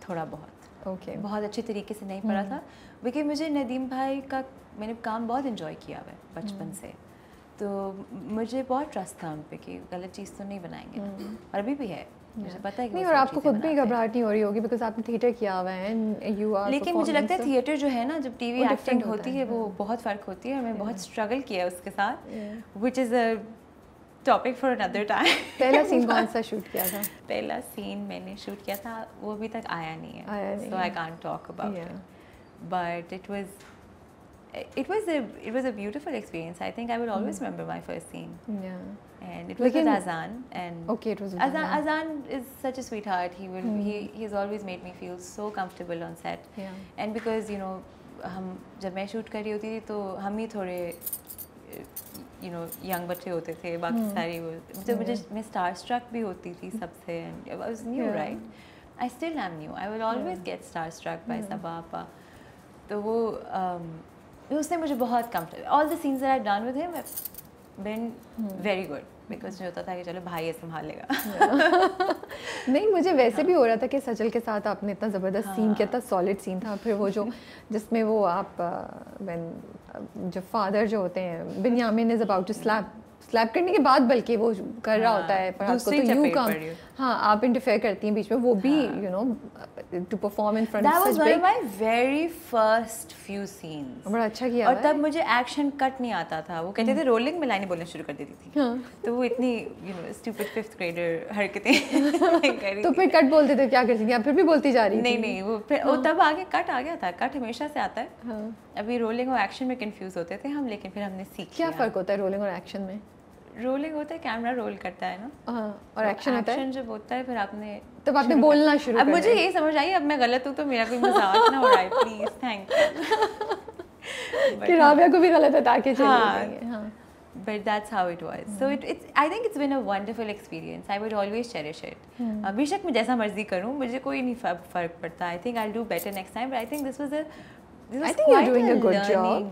थोड़ा बहुत, ओके, बहुत अच्छे तरीके से नहीं पढ़ा था, क्योंकि मुझे नदीम भाई का, मैंने काम बहुत इन्जॉय किया हुआ है बचपन से, तो मुझे बहुत ट्रस्ट था उन पे कि गलत चीज़ तो नहीं बनाएंगे, और अभी भी है, मुझे पता है कि नहीं, वो और सब आपको चीज़ें खुद भी बनाते हैं। घबराहट नहीं हो रही होगी बिकॉज आपने थिएटर किया हुआ है एंड यू आर, लेकिन मुझे लगता है थिएटर जो है ना, जब टीवी वो एक्टिंग different होती होता है है, वो बहुत फ़र्क होती है, और मैं बहुत स्ट्रगल किया है उसके साथ, Yeah. Which is a topic for another time. पहला सीन कौन सा शूट किया था? पहला सीन मैंने शूट किया था, वो अभी तक आया नहीं आया है, नहीं सो है। I can't talk about Yeah. It, but it was a beautiful experience. I think I will always remember my first scene, Yeah. and it was with Lekin- Azan, and Okay, it was with Azan. Azan is such a sweetheart. He's always made me feel so comfortable on set, Yeah. and because हम जब मैं shoot कर रही होती थी तो हम ही थोड़े यंग बच्चे होते थे, बाकी सारी वो मुझे मैं स्टार स्ट्रक भी होती थी सबसे, and I was new, Yeah. right? I still am new. I will always get star struck by Sabaa Appa. तो वो उसने मुझे बहुत comfortable, all the scenes that I've done with him have been very good, because मुझे होता था कि चलो भाई ये संभालेगा। नहीं, मुझे वैसे भी हो रहा था कि सचल के साथ आपने इतना ज़बरदस्त सीन किया था, सॉलिड सीन था, फिर वो जो जिसमें वो आप जो फादर जो होते हैं, Binyamin is about to slap करने के बाद बल्कि वो कर रहा होता है पर आपको तो यू कम, हाँ आप इंटरफेयर करती हैं बीच में, वो भी to perform in front That of was such one of big, my very first few scenes. बड़ा अच्छा किया और हुआ तब है। मुझे एक्शन कट नहीं आता था, वो कहते थे रोलिंग में लाइनें बोलना शुरू कर देती थी, तो वो इतनी स्टूपिड फिफ्थ ग्रेडर हरकतें करी तो थी। फिर कट बोलते थे, क्या करती थी आप? फिर भी बोलती जा रही थी? नहीं वो फिर वो तब आगे कट आ गया था, कट हमेशा से आता है। हाँ। अभी रोलिंग और एक्शन में कंफ्यूज होते थे हम, लेकिन फिर हमने सीख क्या लिया। फ़र्क होता है रोलिंग और एक्शन में? रोलिंग होता है कैमरा रोल करता है ना, हाँ, और एक्शन होता है एक्शन जब होता है फिर आपने तब आपने बोलना शुरू अब कर मुझे दिया। ये समझ आई, अब मैं गलत हूँ तो मेरा कोई मजाक ना हो रहा है, प्लीज थैंक कि राबिया को भी गलत बता के चली हाँ। गई है, हाँ। But that's how it was. So I think it's been a wonderful experience. I would always cherish it. बेशक मैं जैसा मर्जी करूँ, मुझे कोई नहीं फर्क पड़ता. I think I'll do better next time. But I think this was I think you're doing a good learning. job.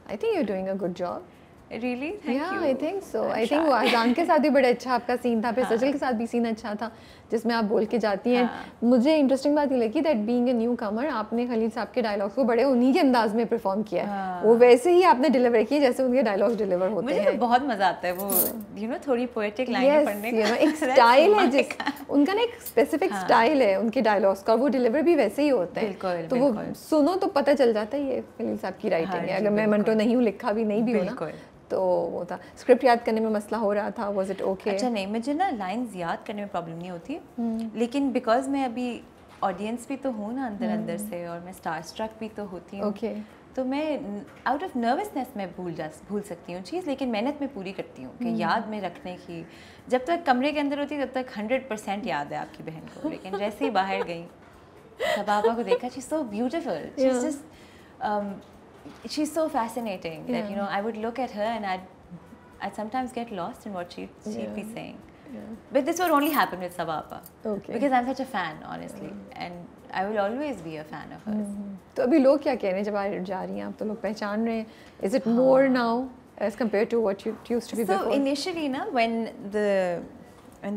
I think you're doing a good job. Really? Thank you. Yeah, I think so. I'm I think वो अजान के साथ भी बड़ा अच्छा आपका scene था, फिर हाँ। सजल के साथ भी सीन अच्छा था जिसमें आप बोल के जाती हैं। हाँ। मुझे इंटरेस्टिंग बात ये लगी दैट बीइंग अ न्यू कमर आपने खलील साहब के डायलॉग्स को बड़े उन्हीं के अंदाज में परफॉर्म किया है। हाँ। वो वैसे ही आपने डिलीवर किए जैसे उनके डायलॉग्स डिलीवर होते मुझे हैं। तो बहुत मजा आता है वो थोड़ी पोएटिक लाइनें पढ़ने का। एक स्टाइल है जिस उनका ना एक स्पेसिफिक स्टाइल है उनके डायलॉग्स का, वो डिलीवर भी वैसे ही होते हैं। बिल्कुल, तो वो बिल्कुल। सुनो तो पता चल जाता है ये खलील साहब की राइटिंग हाँ है। जी, अगर मैं मंटो नहीं हूँ, लिखा भी नहीं भी हो ना, बिल्कुल। तो वो था। स्क्रिप्ट याद करने में मसला हो रहा था, वाज इट ओके? अच्छा नहीं, मुझे ना लाइंस याद करने में प्रॉब्लम नहीं होती, लेकिन बिकॉज मैं अभी ऑडियंस भी तो हूँ ना अंदर से, और मैं स्टार स्ट्रक भी तो होती हूँ, ओके। तो मैं आउट ऑफ नर्वसनेस में भूल सकती हूँ चीज़, लेकिन मेहनत में पूरी करती हूँ कि याद में रखने की। जब तक कमरे के अंदर होती है तब तक 100% याद है आपकी बहन को, लेकिन जैसे ही बाहर गई पापा को देखा, she is so beautiful, she is just she's so fascinating that I would look at her and I'd sometimes get lost in what she'd be saying. But this would only happen with Sabaa Appa. Okay. Because I'm such a fan, honestly, and I will always be a fan of hers. तो अभी लोग क्या कह रहे हैं जब आप जा रही हैं? आप तो लोग पहचान रहे हैं? Is it more now as compared to what it used to be before? So initially, when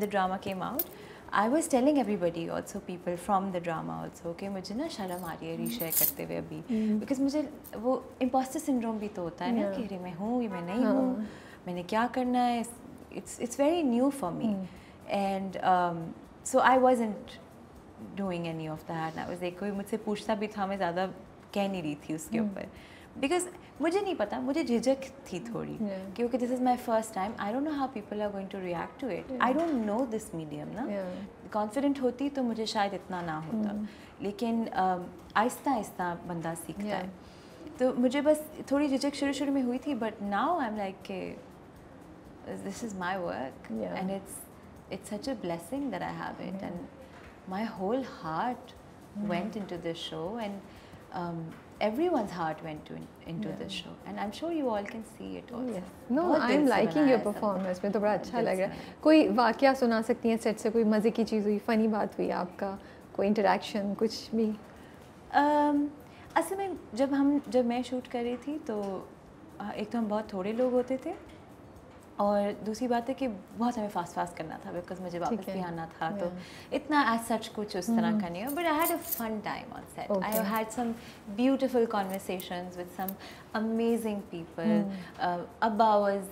the drama came out, I was telling everybody, also people from the drama also, कि मुझे ना शर्म आ रही है रीशेयर करते हुए अभी, because मुझे वो imposter syndrome भी तो होता है ना कि अरे मैं हूँ या मैं नहीं हूँ, मैंने क्या करना है, it's very new for me, and so I wasn't doing any of that. I was like, कोई मुझसे पूछता भी था, मैं ज़्यादा कह नहीं रही थी उसके ऊपर, because मुझे नहीं पता, मुझे झिझक थी थोड़ी, क्योंकि this is my first time. I don't know how people are going to react to it. I don't know this medium ना. Confident होती तो मुझे शायद इतना ना होता, लेकिन आहिस्ता आहिस्ता बंदा सीखता है, तो मुझे बस थोड़ी झिझक शुरू में हुई थी, but now I'm like, this is my work, and it's such a blessing that I have it, and my whole heart went into this show, and everyone's heart went into this show, and I'm sure you all can see it also. Yes. No, I'm liking your performance. में तो बड़ा अच्छा लग रहा है. कोई वाकया सुना सकती हैं सेट से, कोई मज़े की चीज़ हुई, फ़नी बात हुई आपका, कोई इंटरेक्शन, कुछ भी? असल में जब मैं शूट कर रही थी तो एक तो हम बहुत थोड़े लोग होते थे, और दूसरी बात है कि बहुत हमें फास्ट करना था बिकॉज मुझे वापस भी आना था, तो इतना एज सच कुछ उस तरह का नहीं है, but I had a fun time on set. I had some beautiful conversations with some amazing people. अब्बा was,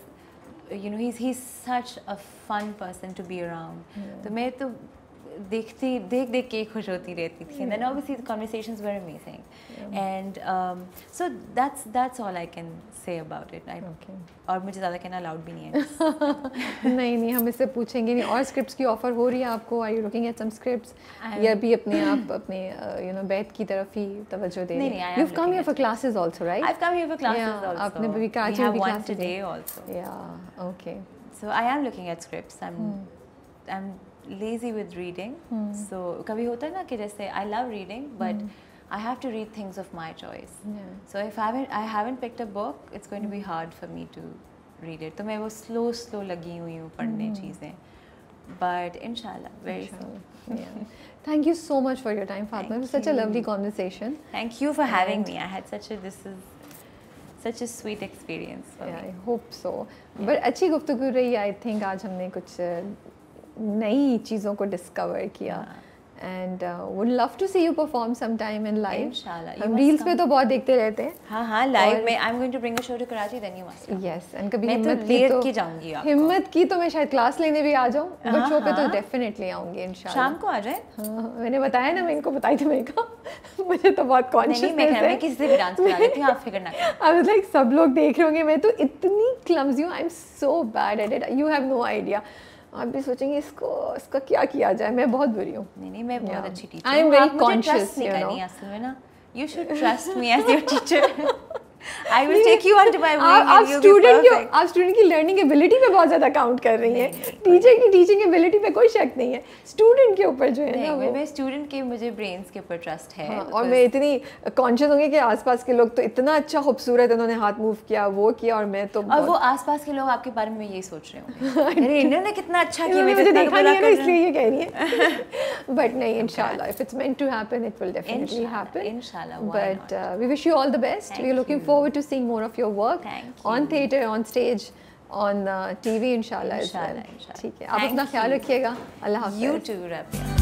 you know, he is such a fun person to be around. तो मैं तो देख के खुश होती रहती थी. And then obviously the conversations were amazing. And so that's all I can say about it. और मुझे ज़्यादा कहना अलाउड भी नहीं है. नहीं हम इससे पूछेंगे नहीं. और स्क्रिप्ट्स की ऑफर हो रही है आपको? Are you looking at some scripts? या भी अपने you know बैठ की तरफ ही तवज्जो दे रही हैं? You've come here for classes also, right? I've come here for classes also. आपने भी कराची में भी classes today also. Yeah, okay. So I am looking at scripts. I'm lazy with reading. So कभी होता है ना कि जैसे I love reading, but I have to read things of my choice. So if I haven't picked a book, it's going to be hard for me to read it. तो मैं वो slow लगी हुई हूँ पढ़ने चीज़ें. But inshallah, very soon. Thank you so much for your time, Fatma. It was such a lovely conversation. Thank you for having me. I had such a sweet experience for me. I hope so. But अच्छी गुफ्तगू रही. I think आज हमने कुछ नई चीज़ों को discover किया. And would love to see you perform sometime in live. Inshallah. हम रील्स पे तो बहुत देखते रहते हैं. हाँ live में. I'm going to bring a show to Karachi, then you must come. Yes. And कभी हिम्मत की तो जाऊँगी आपको. हिम्मत की तो मैं शायद क्लास लेने भी आ जाऊँ. बट शो पे तो डेफिनेटली आऊँगी इंशाल्लाह. शाम को आ जाए. मैंने बताया ना, मैं इनको बताई थी मैंने कहा मुझे तो बहुत कॉन्शियस नहीं, मैं किसी से भी डांस करा लेती हूँ, आप फिक्र ना करें. I was like सब लोग देख रहे होंगे, मैं तो इतनी क्लमज़ी हूँ. I'm so bad at it. You have no idea. आप भी सोचेंगे इसका क्या किया जाए. मैं बहुत बुरी हूँ. नहीं मैं बहुत अच्छी टीचर हूँ. I am very conscious, you know. असल में ना, you should trust me as your teacher. I will take you onto my wing and you'll be perfect. आप स्टूडेंट की लर्निंग एबिलिटी पे बहुत ज़्यादा काउंट कर रही हैं. टीचर की टीचिंग एबिलिटी पे कोई शक नहीं है. स्टूडेंट के ऊपर जो है ना, मैं स्टूडेंट के, मुझे ब्रेन्स के ऊपर ट्रस्ट है. और मैं इतनी कॉन्शियस होंगी कि आसपास के लोग तो इतना अच्छा खूबसूरत उन्होंने हाथ मूव किया, वो किया, और मैं तो, और वो आसपास के लोग आपके बारे में यही सोच रहे होंगे, अरे इन्होंने कितना अच्छा किया, मुझे देखा नहीं है ना इसलिए ये कह रही है. बट नहीं, इंशाल्लाह, if it's meant to happen it will definitely happen. इंशाल्लाह. But we wish you all the best. We are looking forward to seeing more of your work on theatre, on stage, on TV, inshallah as well. ठीक है, आप अपना ख्याल रखिएगा. अल्लाह हाफ़िज़. You too, Rabia.